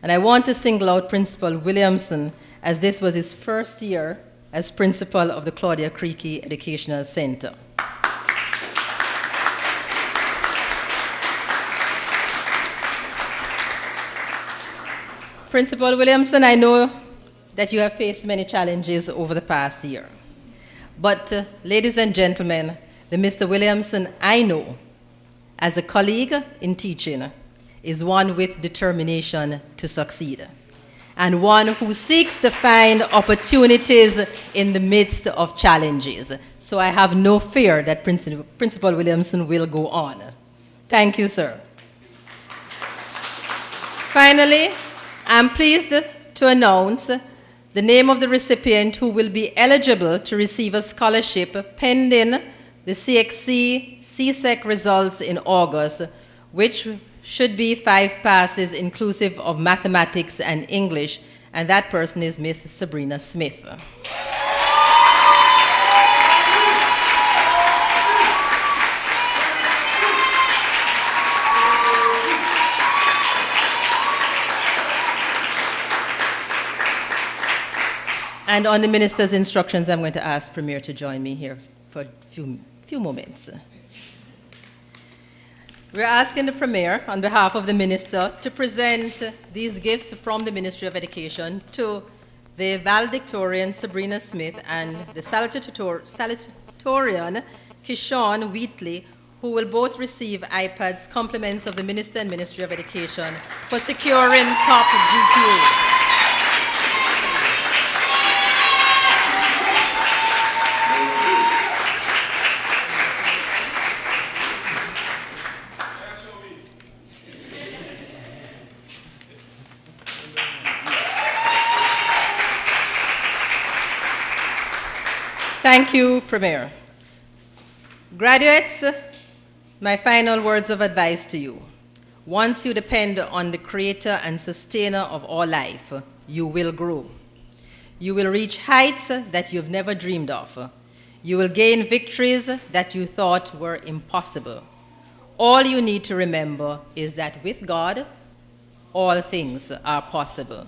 And I want to single out Principal Williamson, as this was his first year as principal of the Claudia Creque Educational Center. Principal Williamson, I know that you have faced many challenges over the past year. But, ladies and gentlemen, the Mr. Williamson I know as a colleague in teaching is one with determination to succeed, and one who seeks to find opportunities in the midst of challenges. So I have no fear that Principal Williamson will go on. Thank you, sir. Finally, I'm pleased to announce the name of the recipient who will be eligible to receive a scholarship pending the CXC-CSEC results in August, which should be 5 passes inclusive of mathematics and English, and that person is Miss Sabrina Smith. And on the minister's instructions, I'm going to ask Premier to join me here for a few moments. We're asking the Premier, on behalf of the Minister, to present these gifts from the Ministry of Education to the valedictorian Sabrina Smith and the salutatorian Kishon Wheatley, who will both receive iPads, compliments of the Minister and Ministry of Education for securing top GPAs. Thank you, Premier. Graduates, my final words of advice to you. Once you depend on the creator and sustainer of all life, you will grow. You will reach heights that you've never dreamed of. You will gain victories that you thought were impossible. All you need to remember is that with God, all things are possible.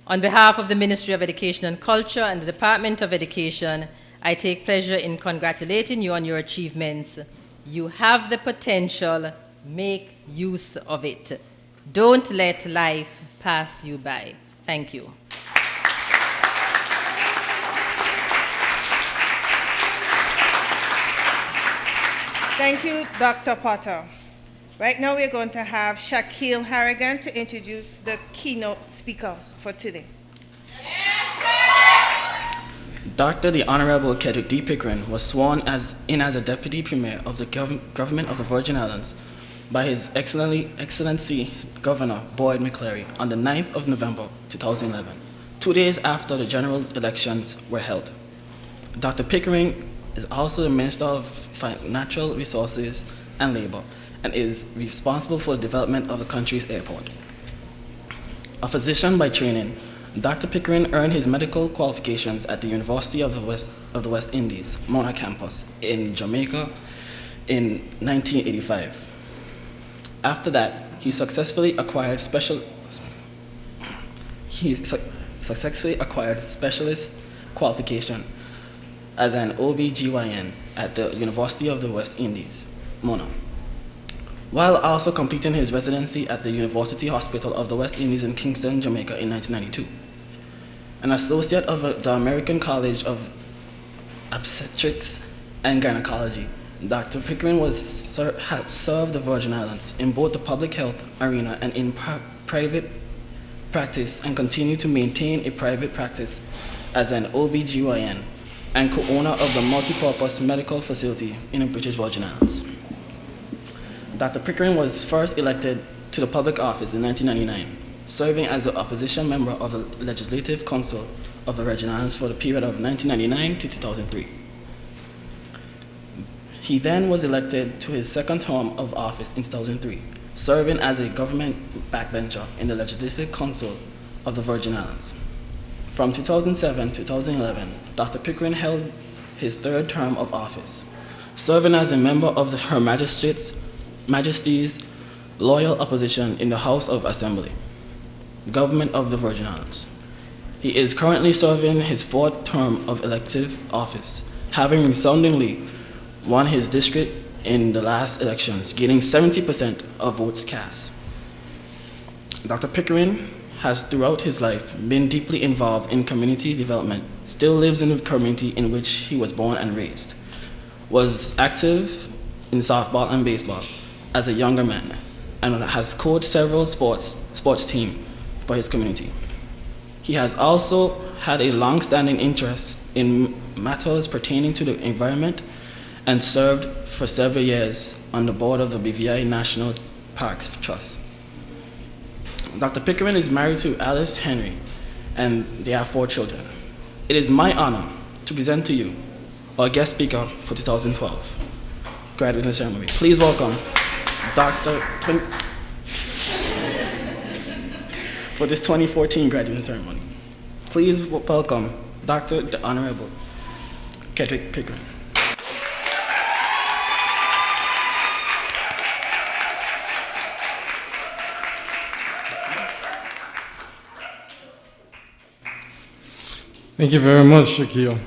On behalf of the Ministry of Education and Culture and the Department of Education, I take pleasure in congratulating you on your achievements. You have the potential. Make use of it. Don't let life pass you by. Thank you. Thank you, Dr. Potter. Right now we're going to have Shaquille Harrigan to introduce the keynote speaker for today. Dr. the Honorable Kedrick D. Pickering was sworn in as a Deputy Premier of the Government of the Virgin Islands by His Excellency Governor Boyd McCleary on the 9th of November 2011, 2 days after the general elections were held. Dr. Pickering is also the Minister of Natural Resources and Labor and is responsible for the development of the country's airport. A physician by training, Dr. Pickering earned his medical qualifications at the University of the West Indies, Mona campus in Jamaica in 1985. After that, he successfully acquired specialist qualification as an OB/GYN at the University of the West Indies, Mona, while also completing his residency at the University Hospital of the West Indies in Kingston, Jamaica in 1992. An associate of the American College of Obstetrics and Gynecology, Dr. Pickering had served the Virgin Islands in both the public health arena and in private practice, and continued to maintain a private practice as an OBGYN and co-owner of the multi-purpose medical facility in the British Virgin Islands. Dr. Pickering was first elected to the public office in 1999, serving as the opposition member of the Legislative Council of the Virgin Islands for the period of 1999 to 2003. He then was elected to his second term of office in 2003, serving as a government backbencher in the Legislative Council of the Virgin Islands. From 2007 to 2011, Dr. Pickering held his third term of office, serving as a member of Her Majesty's loyal opposition in the House of Assembly, Government of the Virgin Islands. He is currently serving his fourth term of elective office, having resoundingly won his district in the last elections, gaining 70% of votes cast. Dr. Pickering has throughout his life been deeply involved in community development, still lives in the community in which he was born and raised, was active in softball and baseball as a younger man, and has coached several sports teams for his community. He has also had a long-standing interest in matters pertaining to the environment and served for several years on the board of the BVI National Parks Trust. Dr. Pickering is married to Alice Henry, and they have 4 children. It is my honor to present to you our guest speaker for 2012 graduation ceremony. Please welcome for this 2014 graduation ceremony. Please welcome Dr. the Honorable Creque Pickering. Thank you very much, Shaquille.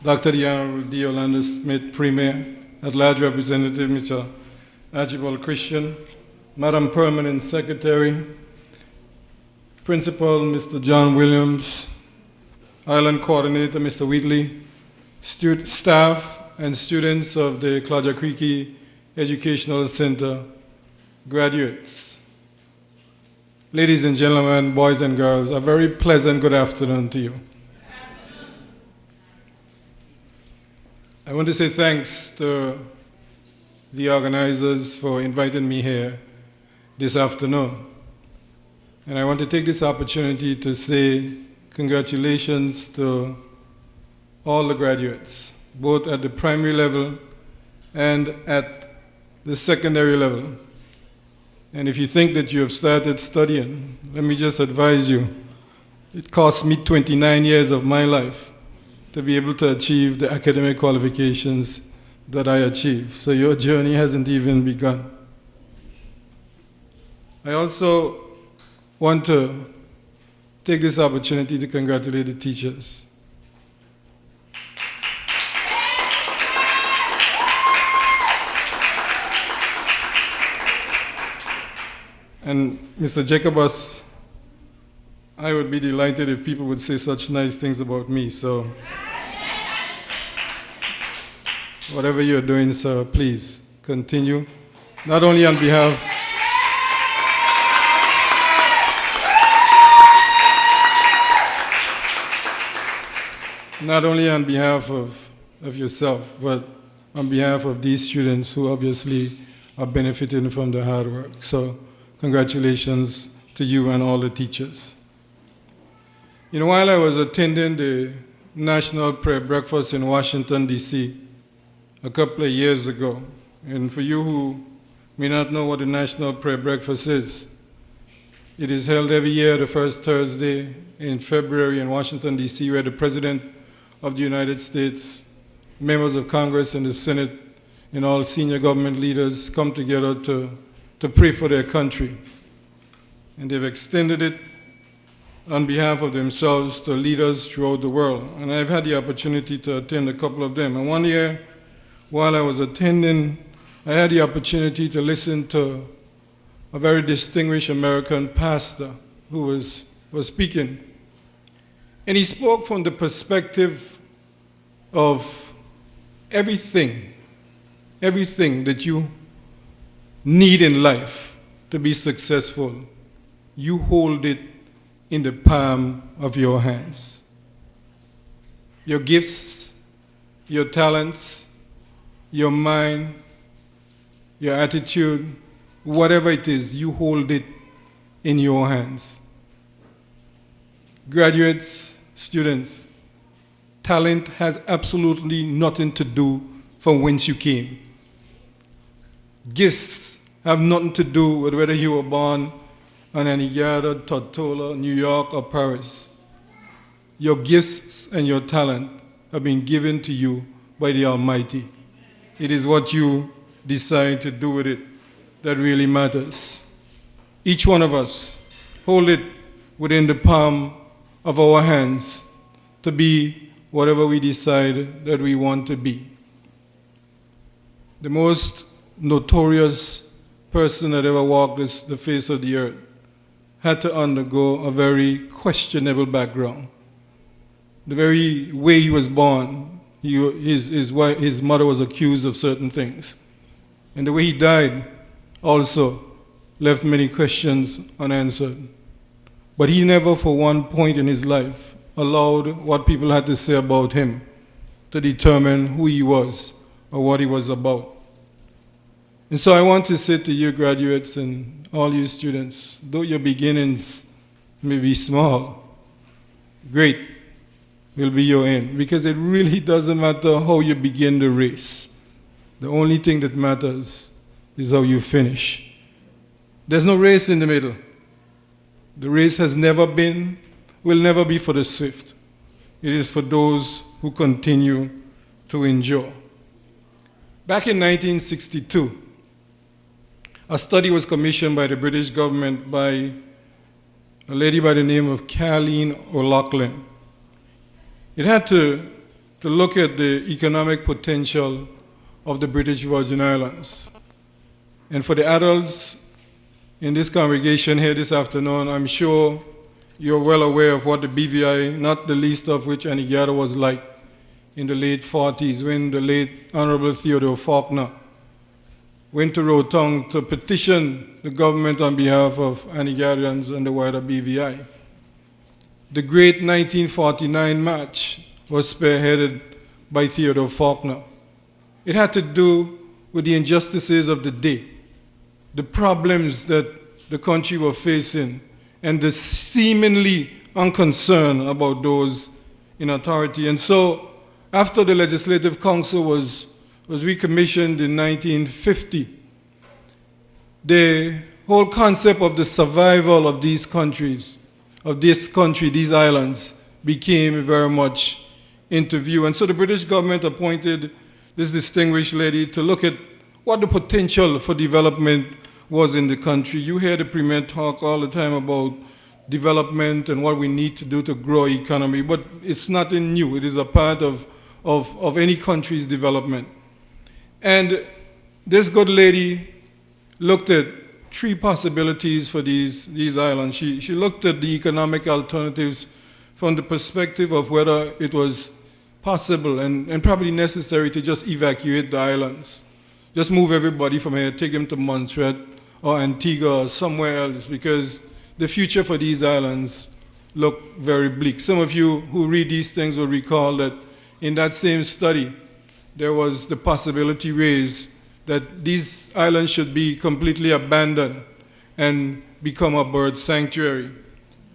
Dr. the Honorable D. Orlando Smith, Premier, at-large Representative Mr. Archibald Christian, Madam Permanent Secretary, Principal Mr. John Williams, Island Coordinator Mr. Wheatley, staff and students of the Claudia Creque Educational Center, graduates. Ladies and gentlemen, boys and girls, a very pleasant good afternoon to you. I want to say thanks to the organizers for inviting me here this afternoon. And I want to take this opportunity to say congratulations to all the graduates, both at the primary level and at the secondary level. And if you think that you have started studying, let me just advise you, it cost me 29 years of my life to be able to achieve the academic qualifications that I achieved. So your journey hasn't even begun. I also want to take this opportunity to congratulate the teachers. And Mr. Jacobus, I would be delighted if people would say such nice things about me. So whatever you're doing, sir, please continue. Not only on behalf of yourself, but on behalf of these students who obviously are benefiting from the hard work. So congratulations to you and all the teachers. You know, while I was attending the National Prayer Breakfast in Washington, D.C. a couple of years ago, and for you who may not know what the National Prayer Breakfast is, it is held every year the first Thursday in February in Washington, D.C., where the President of the United States, members of Congress and the Senate, and all senior government leaders come together to pray for their country. And they've extended it on behalf of themselves to leaders throughout the world. And I've had the opportunity to attend a couple of them. And one year, while I was attending, I had the opportunity to listen to a very distinguished American pastor who was speaking. And he spoke from the perspective of everything that you need in life to be successful, you hold it in the palm of your hands. Your gifts, your talents, your mind, your attitude, whatever it is, you hold it in your hands. Graduates, students, talent has absolutely nothing to do from whence you came. Gifts have nothing to do with whether you were born on Antigua, Tortola, New York, or Paris. Your gifts and your talent have been given to you by the Almighty. It is what you decide to do with it that really matters. Each one of us hold it within the palm of our hands to be whatever we decide that we want to be. The most notorious person that ever walked the face of the earth had to undergo a very questionable background. The very way he was born, his mother was accused of certain things. And the way he died also left many questions unanswered. But he never, for one point in his life, allowed what people had to say about him to determine who he was or what he was about. And so I want to say to you graduates and all you students, though your beginnings may be small, great will be your end, because it really doesn't matter how you begin the race. The only thing that matters is how you finish. There's no race in the middle. The race has never been, will never be for the swift. It is for those who continue to endure. Back in 1962, a study was commissioned by the British government by a lady by the name of Caroline O'Loughlin. It had to look at the economic potential of the British Virgin Islands. And for the adults in this congregation here this afternoon, I'm sure you're well aware of what the BVI, not the least of which Antigua was like in the late 40s, when the late Honorable Theodore Faulkner went to Rotong to petition the government on behalf of Antiguans and the wider BVI. The great 1949 march was spearheaded by Theodore Faulkner. It had to do with the injustices of the day, the problems that the country was facing, and the seemingly unconcern about those in authority. And so, after the Legislative Council was recommissioned in 1950, the whole concept of the survival of these countries, of this country, these islands, became very much into view. And so the British government appointed this distinguished lady to look at what the potential for development was in the country. You hear the Premier talk all the time about development and what we need to do to grow economy, but it's nothing new. It is a part of any country's development. And this good lady looked at three possibilities for these islands. She looked at the economic alternatives from the perspective of whether it was possible and probably necessary to just evacuate the islands. Just move everybody from here, take them to Montserrat or Antigua or somewhere else, because the future for these islands look very bleak. Some of you who read these things will recall that in that same study, there was the possibility raised that these islands should be completely abandoned and become a bird sanctuary.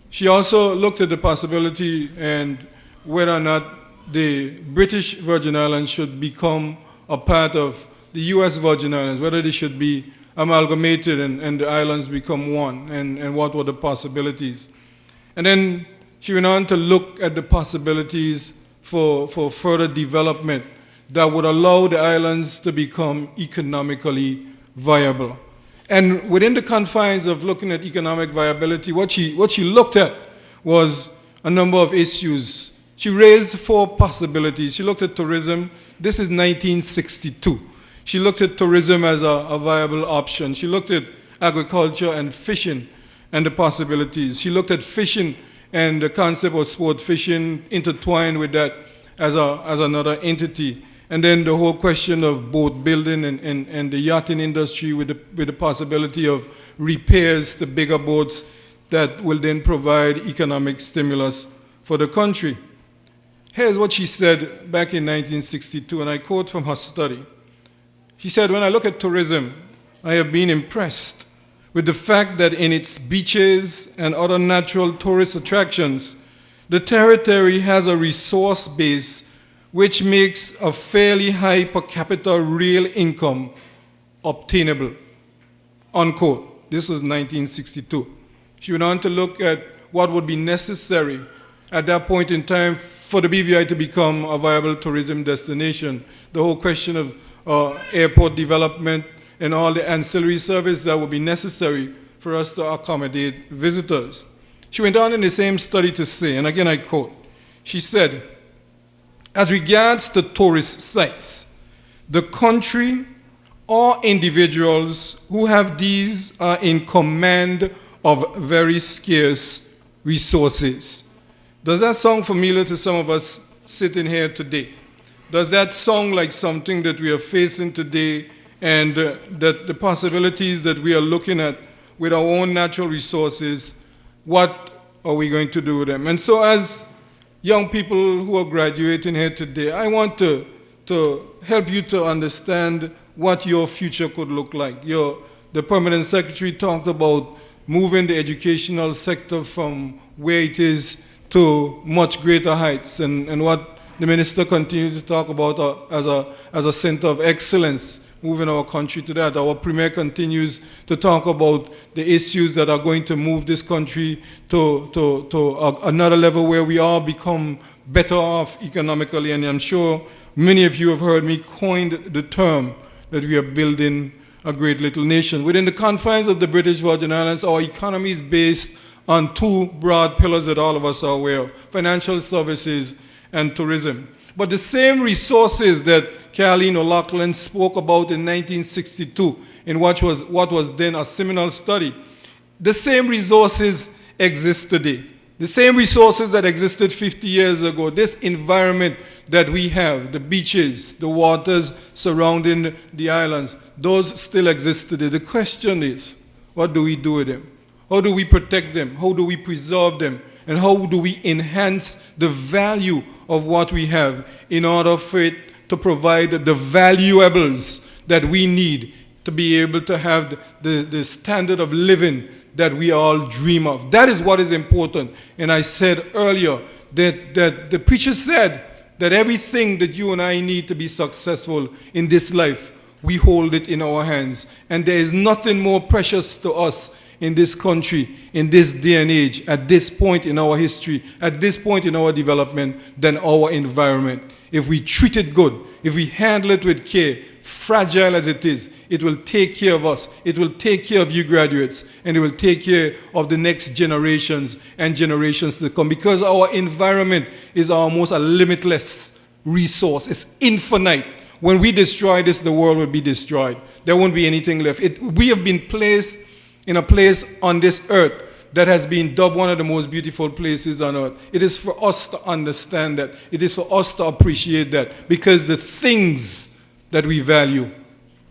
She also looked at the possibility and whether or not the British Virgin Islands should become a part of the U.S. Virgin Islands, whether they should be amalgamated and the islands become one, and what were the possibilities. And then she went on to look at the possibilities for further development that would allow the islands to become economically viable. And within the confines of looking at economic viability, what she looked at was a number of issues. She raised four possibilities. She looked at tourism. This is 1962. She looked at tourism as a viable option. She looked at agriculture and fishing and the possibilities. She looked at fishing and the concept of sport fishing intertwined with that as another entity. And then the whole question of boat building and the yachting industry with the possibility of repairs to bigger boats that will then provide economic stimulus for the country. Here's what she said back in 1962, and I quote from her study. She said, "When I look at tourism, I have been impressed with the fact that in its beaches and other natural tourist attractions, the territory has a resource base which makes a fairly high per capita real income obtainable," unquote. This was 1962. She went on to look at what would be necessary at that point in time for the BVI to become a viable tourism destination. The whole question of airport development and all the ancillary service that would be necessary for us to accommodate visitors. She went on in the same study to say, and again I quote, she said, "As regards to tourist sites, the country or individuals who have these are in command of very scarce resources." Does that sound familiar to some of us sitting here today? Does that sound like something that we are facing today, and that the possibilities that we are looking at with our own natural resources, what are we going to do with them? And so as young people who are graduating here today, I want to help you to understand what your future could look like. The Permanent Secretary talked about moving the educational sector from where it is to much greater heights, and what the Minister continues to talk about as a center of excellence, moving our country to that. Our Premier continues to talk about the issues that are going to move this country to another level where we all become better off economically, and I'm sure many of you have heard me coin the term that we are building a great little nation. Within the confines of the British Virgin Islands, our economy is based on two broad pillars that all of us are aware of: financial services and tourism. But the same resources that Caroline O'Loughlin spoke about in 1962 in what was then a seminal study, the same resources exist today. The same resources that existed 50 years ago, this environment that we have, the beaches, the waters surrounding the islands, those still exist today. The question is, what do we do with them? How do we protect them? How do we preserve them? And how do we enhance the value of what we have in order for it to provide the valuables that we need to be able to have the standard of living that we all dream of? That is what is important. And I said earlier that the preacher said that everything that you and I need to be successful in this life, we hold it in our hands. And there is nothing more precious to us in this country, in this day and age, at this point in our history, at this point in our development, than our environment. If we treat it good, if we handle it with care, fragile as it is, it will take care of us. It will take care of you graduates, and it will take care of the next generations and generations to come, because our environment is almost a limitless resource. It's infinite. When we destroy this, the world will be destroyed. There won't be anything left. We have been placed in a place on this earth that has been dubbed one of the most beautiful places on earth. It is for us to understand that. It is for us to appreciate that, because the things that we value,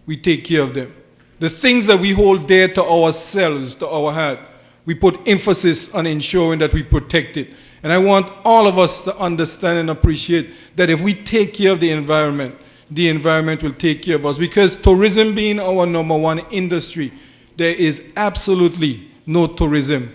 we take care of them. The things that we hold dear to ourselves, to our heart, we put emphasis on ensuring that we protect it. And I want all of us to understand and appreciate that if we take care of the environment will take care of us. Because tourism being our number one industry, there is absolutely no tourism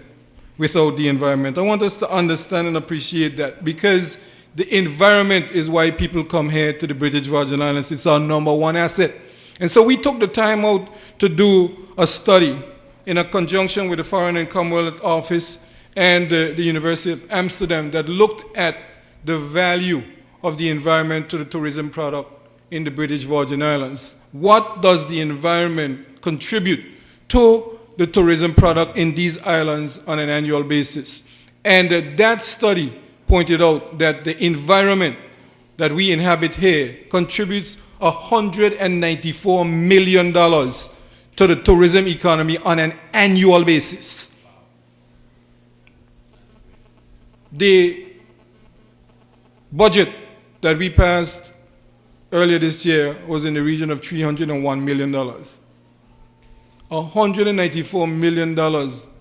without the environment. I want us to understand and appreciate that, because the environment is why people come here to the British Virgin Islands. It's our number one asset. And so we took the time out to do a study in a conjunction with the Foreign and Commonwealth Office and the University of Amsterdam that looked at the value of the environment to the tourism product in the British Virgin Islands. What does the environment contribute to the tourism product in these islands on an annual basis? And that study pointed out that the environment that we inhabit here contributes $194 million to the tourism economy on an annual basis. The budget that we passed earlier this year was in the region of $301 million. $194 million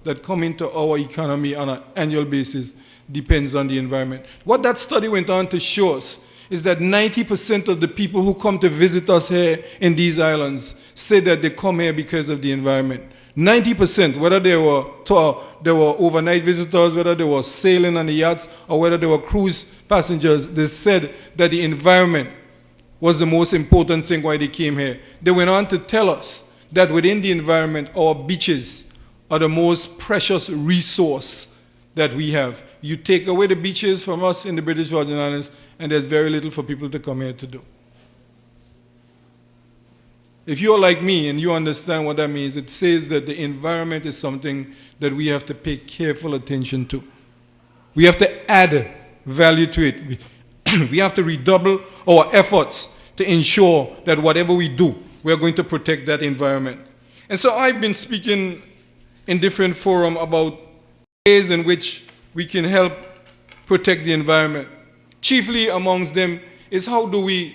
that come into our economy on an annual basis depends on the environment. What that study went on to show us is that 90% of the people who come to visit us here in these islands say that they come here because of the environment. 90%, whether they were overnight visitors, whether they were sailing on the yachts, or whether they were cruise passengers, they said that the environment was the most important thing why they came here. They went on to tell us that within the environment, our beaches are the most precious resource that we have. You take away the beaches from us in the British Virgin Islands, and there's very little for people to come here to do. If you're like me and you understand what that means, it says that the environment is something that we have to pay careful attention to. We have to add value to it. We have to redouble our efforts to ensure that whatever we do, we're going to protect that environment. And so I've been speaking in different forums about ways in which we can help protect the environment. Chiefly amongst them is how do we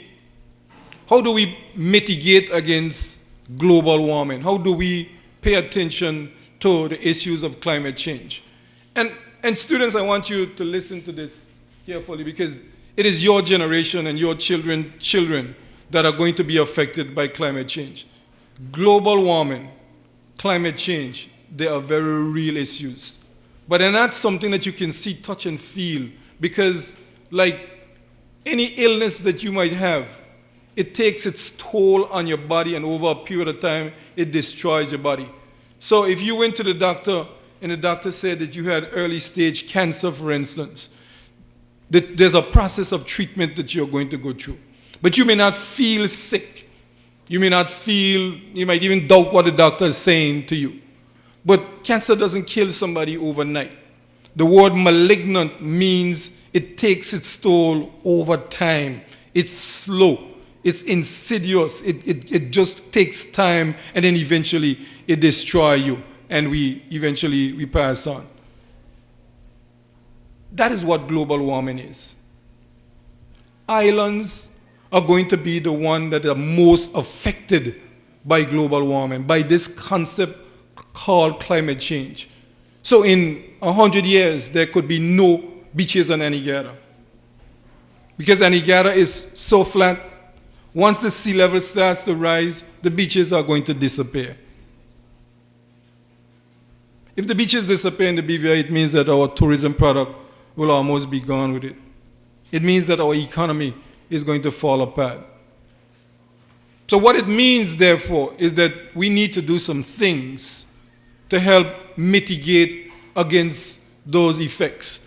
mitigate against global warming? How do we pay attention to the issues of climate change? And students, I want you to listen to this carefully, because it is your generation and your children that are going to be affected by climate change. Global warming, climate change, they are very real issues. But they're not something that you can see, touch, and feel, because like any illness that you might have, it takes its toll on your body, and over a period of time, it destroys your body. So if you went to the doctor and the doctor said that you had early stage cancer, for instance, there's a process of treatment that you're going to go through. But you may not feel sick. You might even doubt what the doctor is saying to you. But cancer doesn't kill somebody overnight. The word malignant means it takes its toll over time. It's slow. It's insidious. It just takes time, and then eventually it destroys you, and we pass on. That is what global warming is. Islands are going to be the one that are most affected by global warming, by this concept called climate change. So in 100 years, there could be no beaches on Anegada, because Anegada is so flat. Once the sea level starts to rise, the beaches are going to disappear. If the beaches disappear in the BVI, it means that our tourism product will almost be gone with it. It means that our economy is going to fall apart. So what it means, therefore, is that we need to do some things to help mitigate against those effects,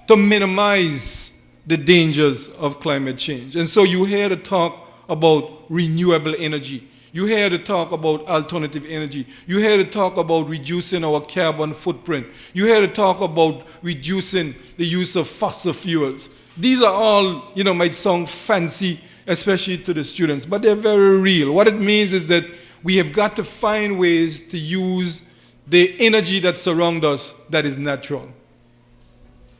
to minimize the dangers of climate change. And so you hear the talk about renewable energy. You hear the talk about alternative energy. You hear the talk about reducing our carbon footprint. You hear the talk about reducing the use of fossil fuels. These are all, might sound fancy, especially to the students, but they're very real. What it means is that we have got to find ways to use the energy that surrounds us that is natural.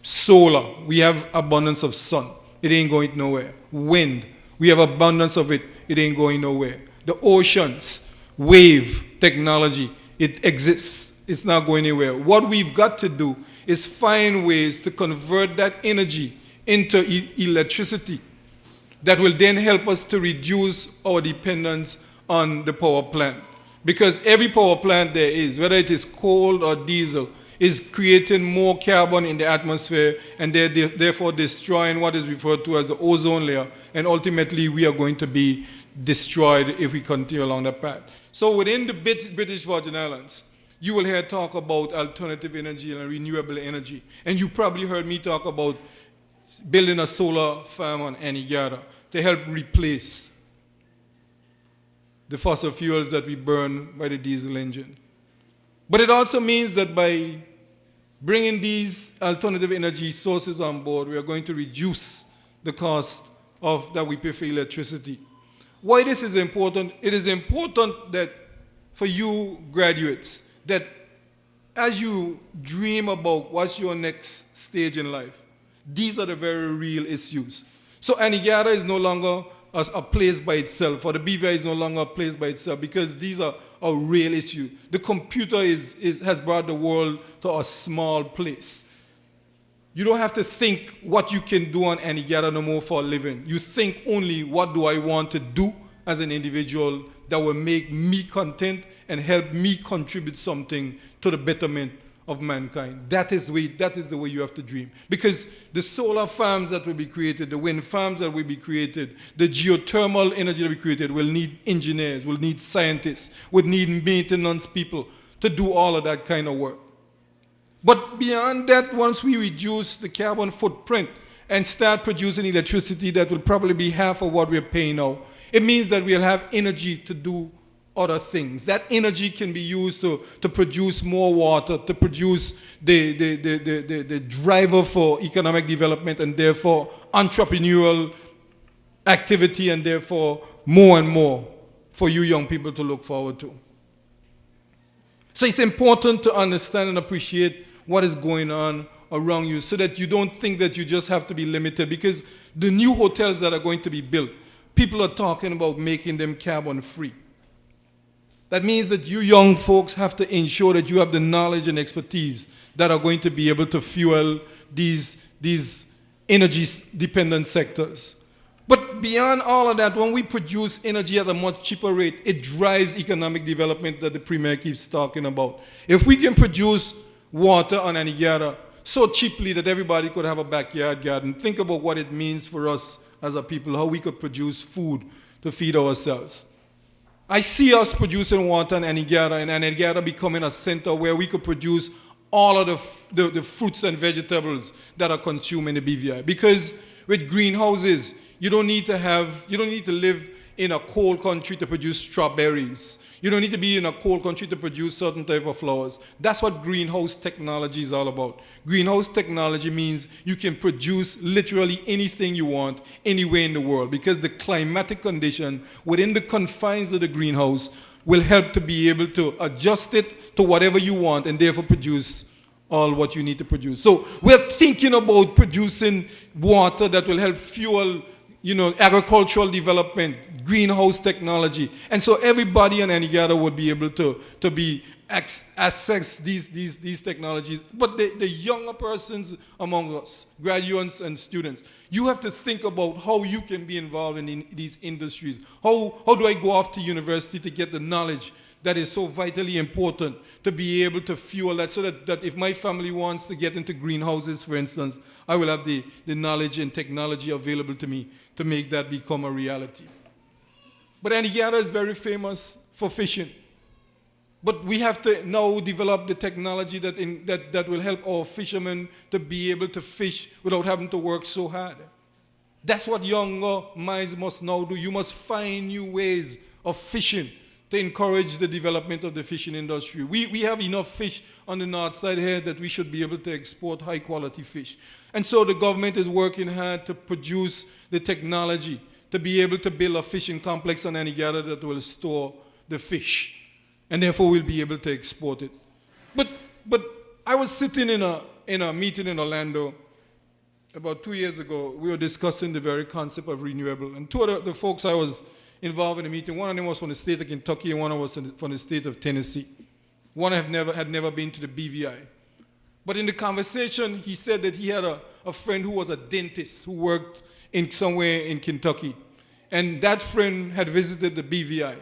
Solar, we have abundance of sun. It ain't going nowhere. Wind, we have abundance of it. It ain't going nowhere. The oceans, wave technology, it exists. It's not going anywhere. What we've got to do is find ways to convert that energy into electricity that will then help us to reduce our dependence on the power plant. Because every power plant there is, whether it is coal or diesel, is creating more carbon in the atmosphere, and they're therefore destroying what is referred to as the ozone layer, and ultimately we are going to be destroyed if we continue along that path. So within the British Virgin Islands, you will hear talk about alternative energy and renewable energy. And you probably heard me talk about building a solar farm on Anegada to help replace the fossil fuels that we burn by the diesel engine. But it also means that by bringing these alternative energy sources on board, we are going to reduce the cost that we pay for electricity. Why this is important? It is important that for you graduates, that as you dream about what's your next stage in life, these are the very real issues. So Anegada is no longer a place by itself, or the BVI is no longer a place by itself, because these are real issues. The computer has brought the world to a small place. You don't have to think what you can do on Aniguera no more for a living. You think only, what do I want to do as an individual that will make me content and help me contribute something to the betterment of mankind. That is the way you have to dream. Because the solar farms that will be created, the wind farms that will be created, the geothermal energy that will be created will need engineers, will need scientists, will need maintenance people to do all of that kind of work. But beyond that, once we reduce the carbon footprint and start producing electricity that will probably be half of what we're paying now, it means that we'll have energy to do other things. That energy can be used to produce more water, to produce the driver for economic development, and therefore entrepreneurial activity, and therefore more and more for you young people to look forward to. So it's important to understand and appreciate what is going on around you, so that you don't think that you just have to be limited, because the new hotels that are going to be built, people are talking about making them carbon free. That means that you young folks have to ensure that you have the knowledge and expertise that are going to be able to fuel these energy-dependent sectors. But beyond all of that, when we produce energy at a much cheaper rate, it drives economic development that the Premier keeps talking about. If we can produce water on Aniguera so cheaply that everybody could have a backyard garden, think about what it means for us as a people, how we could produce food to feed ourselves. I see us producing water in Aniguera, and Aniguera becoming a center where we could produce all of the fruits and vegetables that are consumed in the BVI. Because with greenhouses, you don't need to live in a cold country to produce strawberries. You don't need to be in a cold country to produce certain type of flowers. That's what greenhouse technology is all about. Greenhouse technology means you can produce literally anything you want anywhere in the world, because the climatic condition within the confines of the greenhouse will help to be able to adjust it to whatever you want, and therefore produce all what you need to produce. So we're thinking about producing water that will help fuel agricultural development, greenhouse technology. And so everybody in Aniguera would be able to access these technologies. But the younger persons among us, graduates and students, you have to think about how you can be involved in these industries. How do I go off to university to get the knowledge that is so vitally important to be able to fuel that, so that if my family wants to get into greenhouses, for instance, I will have the knowledge and technology available to me to make that become a reality. But Aniguera is very famous for fishing. But we have to now develop the technology that will help our fishermen to be able to fish without having to work so hard. That's what younger minds must now do. You must find new ways of fishing to encourage the development of the fishing industry. We have enough fish on the north side here that we should be able to export high quality fish. And so the government is working hard to produce the technology to be able to build a fishing complex on Aniguera that will store the fish, and therefore we'll be able to export it. But I was sitting in a meeting in Orlando about 2 years ago. We were discussing the very concept of renewable, and two of the folks I was involved in the meeting, one of them was from the state of Kentucky and one was from the state of Tennessee. One had never been to the BVI. But in the conversation, he said that he had a friend who was a dentist who worked somewhere in Kentucky. And that friend had visited the BVI.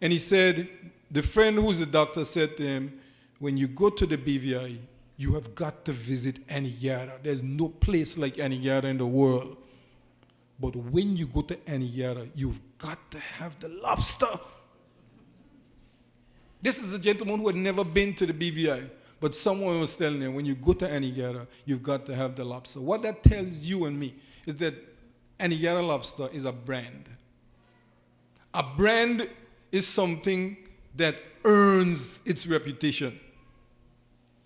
And he said, the friend who's a doctor said to him, when you go to the BVI, you have got to visit Aniguera. There's no place like Aniguera in the world. But when you go to Aniguera, you've got to have the lobster. This is a gentleman who had never been to the BVI, but someone was telling him, when you go to Aniguera, you've got to have the lobster. What that tells you and me is that Aniguera lobster is a brand. A brand is something that earns its reputation.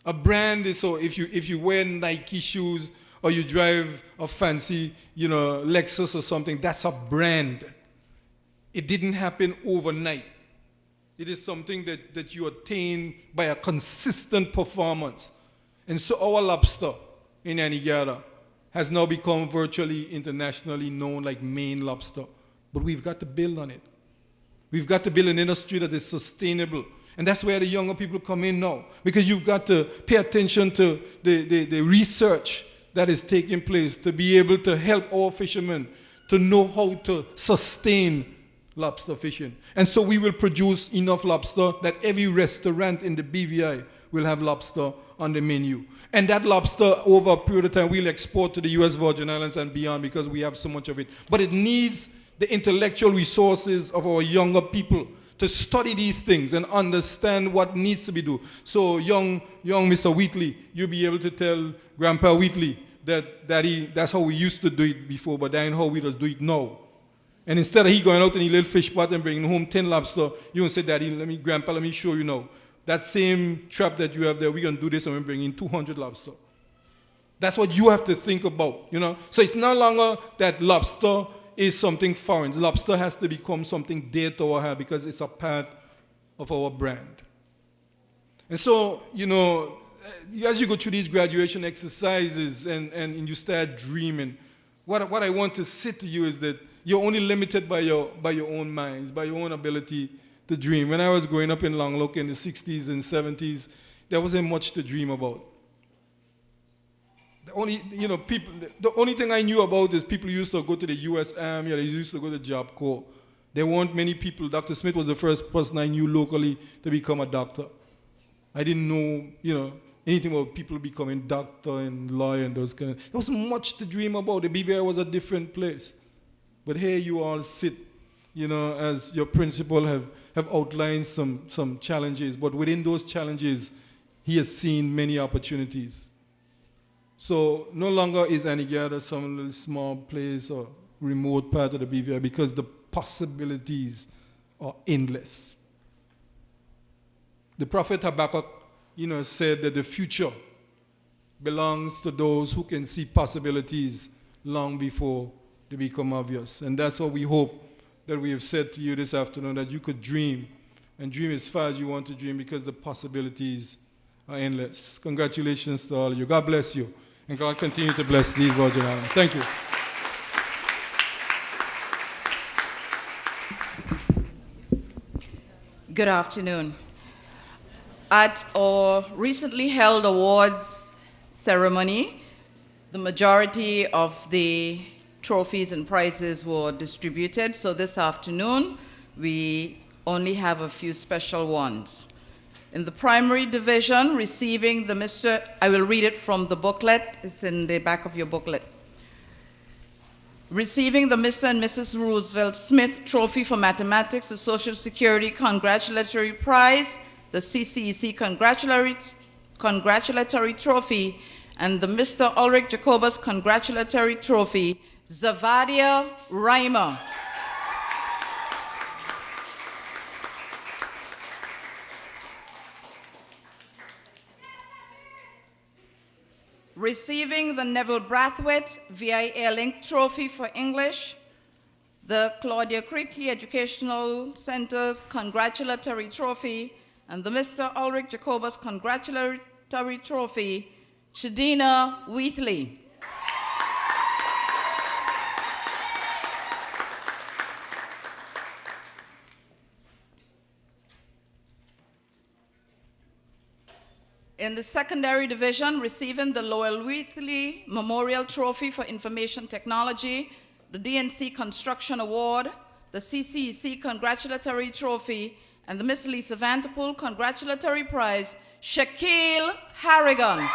A brand is, so if you wear Nike shoes or you drive a fancy, Lexus or something, that's a brand. It didn't happen overnight. It is something that you attain by a consistent performance. And so our lobster in Aniguera has now become virtually internationally known like Maine lobster, but we've got to build on it. We've got to build an industry that is sustainable. And that's where the younger people come in now, because you've got to pay attention to the research that is taking place to be able to help our fishermen to know how to sustain lobster fishing. And so we will produce enough lobster that every restaurant in the BVI will have lobster on the menu. And that lobster, over a period of time, we'll export to the U.S. Virgin Islands and beyond because we have so much of it. But it needs the intellectual resources of our younger people to study these things and understand what needs to be done. So young Mr. Wheatley, you'll be able to tell Grandpa Wheatley that that's how we used to do it before, but that ain't how we just do it now. And instead of he going out in a little fish pot and bringing home 10 lobster, you can say, Daddy, Grandpa, let me show you now. That same trap that you have there, we're going to do this and we're bringing 200 lobster. That's what you have to think about, you know. So it's no longer that lobster is something foreign. Lobster has to become something dear to our heart because it's a part of our brand. And so, you know, as you go through these graduation exercises and you start dreaming, what I want to say to you is that you're only limited by your own minds, by your own ability to dream. When I was growing up in Longlook in the 60s and 70s, there wasn't much to dream about. The only thing I knew about is people used to go to the U.S. Army or they used to go to Job Corps. There weren't many people. Dr. Smith was the first person I knew locally to become a doctor. I didn't know, anything about people becoming doctor and lawyer and those kind of. There wasn't much to dream about. The BVI was a different place. But here you all sit, as your principal have outlined some challenges. But within those challenges, he has seen many opportunities. So no longer is Aniguera some little small place or remote part of the BVI because the possibilities are endless. The prophet Habakkuk, said that the future belongs to those who can see possibilities long before they become obvious. And that's what we hope that we have said to you this afternoon, that you could dream and dream as far as you want to dream because the possibilities are endless. Congratulations to all of you. God bless you. And God continue to bless these Virgin Islands. Thank you. Good afternoon. At our recently held awards ceremony, the majority of the trophies and prizes were distributed. So this afternoon, we only have a few special ones. In the primary division, receiving the I will read it from the booklet, it's in the back of your booklet. Receiving the Mr. and Mrs. Roosevelt Smith Trophy for Mathematics, the Social Security Congratulatory Prize, the CCEC Congratulatory Trophy, and the Mr. Ulrich Jacobus Congratulatory Trophy, Zavadia Reimer. Receiving the Neville Brathwaite VI Airlink Trophy for English, the Claudia Creque Educational Center's Congratulatory Trophy, and the Mr. Ulrich Jacobus Congratulatory Trophy, Shadina Wheatley. In the secondary division, receiving the Lowell Wheatley Memorial Trophy for Information Technology, the DNC Construction Award, the CCEC Congratulatory Trophy, and the Miss Lisa Vanderpool Congratulatory Prize, Shaquille Harrigan.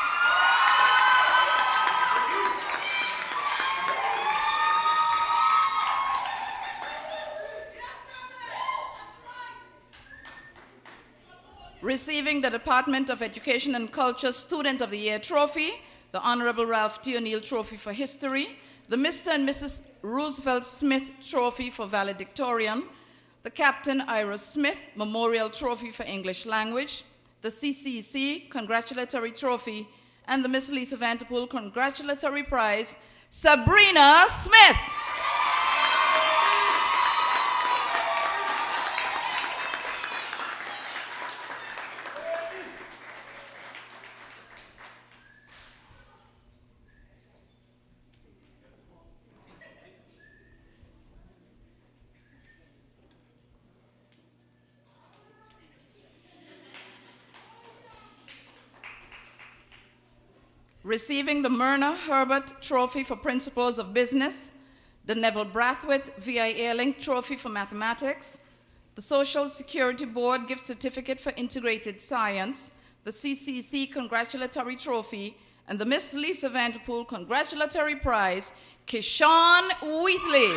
Receiving the Department of Education and Culture Student of the Year Trophy, the Honorable Ralph T. O'Neill Trophy for History, the Mr. and Mrs. Roosevelt Smith Trophy for Valedictorian, the Captain Ira Smith Memorial Trophy for English Language, the CCEC Congratulatory Trophy, and the Miss Lisa Vanderpool Congratulatory Prize, Sabrina Smith. receiving the Myrna Herbert Trophy for Principles of Business, the Neville Brathwaite V.I. Airling Trophy for Mathematics, the Social Security Board Gift Certificate for Integrated Science, the CCC Congratulatory Trophy, and the Miss Lisa Vanderpool Congratulatory Prize, Kishan Wheatley.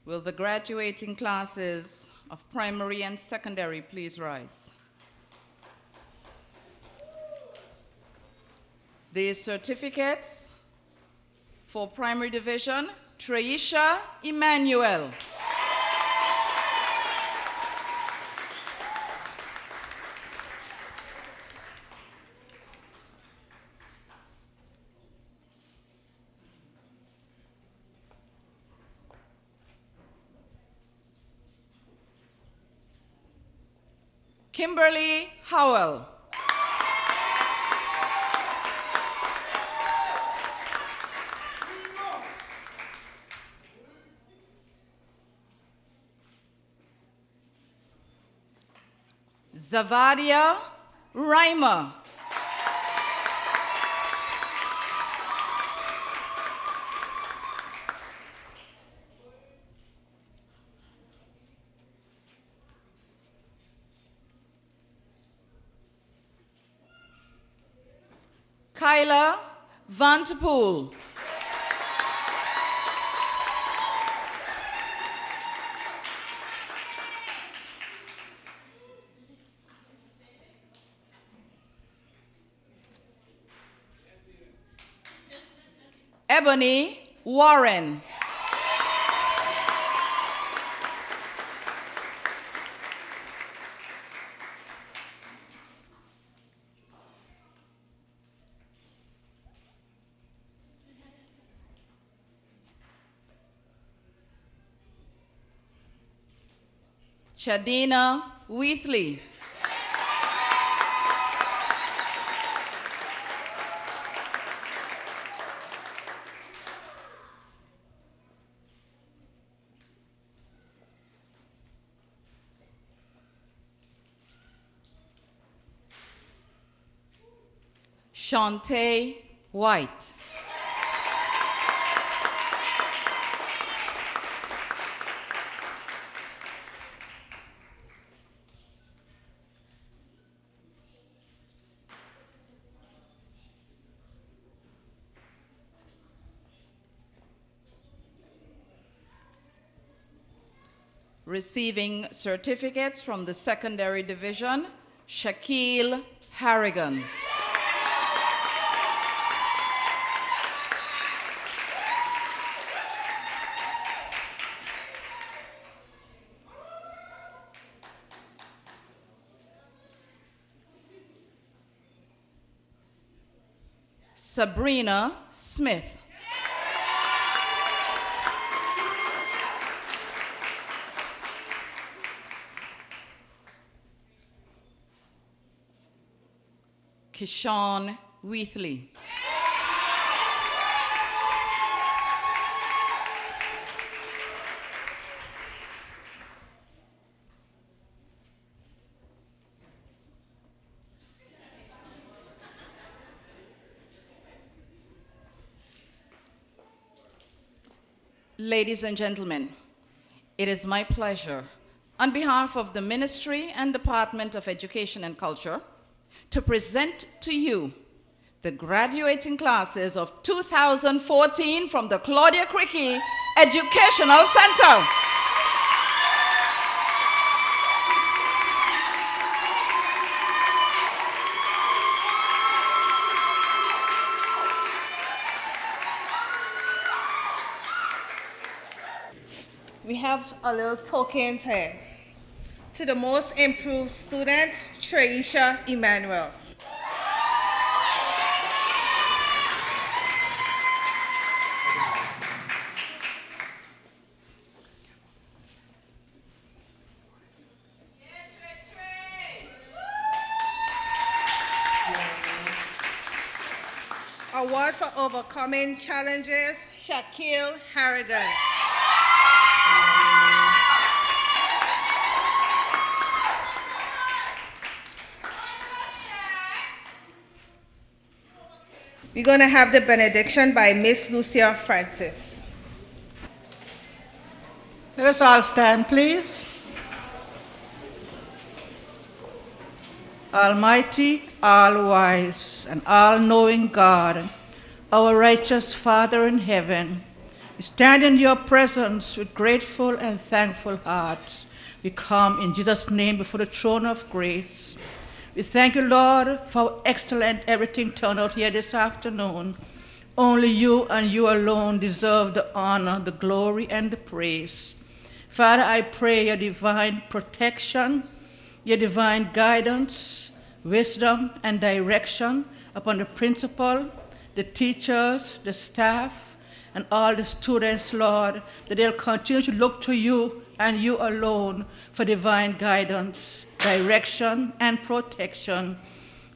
Will the graduating classes of primary and secondary please rise? The certificates for primary division, Treisha Emmanuel. Kimberly Howell. Zavadia Reimer. Kyla Vanterpool. Ebony Warren. Chadina Wheatley. Shantae White. Receiving certificates from the secondary division, Shaquille Harrigan. Sabrina Smith. Kishan Wheatley. Ladies and gentlemen, it is my pleasure, on behalf of the Ministry and Department of Education and Culture, to present to you the graduating classes of 2014 from the Claudia Creque Educational Center. We have a little tokens here. To the most improved student, Treisha Emmanuel. Award for Overcoming Challenges, Shaquille Harrigan. We're going to have the benediction by Miss Lucia Francis. Let us all stand, please. Almighty, all-wise, and all-knowing God, our righteous Father in heaven, we stand in your presence with grateful and thankful hearts. We come in Jesus' name before the throne of grace. We thank you, Lord, for how excellent everything turned out here this afternoon. Only you and you alone deserve the honor, the glory, and the praise. Father, I pray your divine protection, your divine guidance, wisdom, and direction upon the principal, the teachers, the staff, and all the students, Lord, that they'll continue to look to you and you alone for divine guidance, direction, and protection.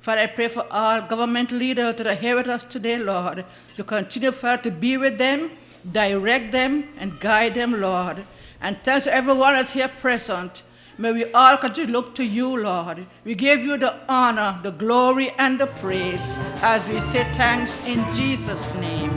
Father, I pray for all government leaders that are here with us today, Lord, to continue, Father, to be with them, direct them, and guide them, Lord. And thanks to everyone that's here present. May we all continue to look to you, Lord. We give you the honor, the glory, and the praise as we say thanks in Jesus' name.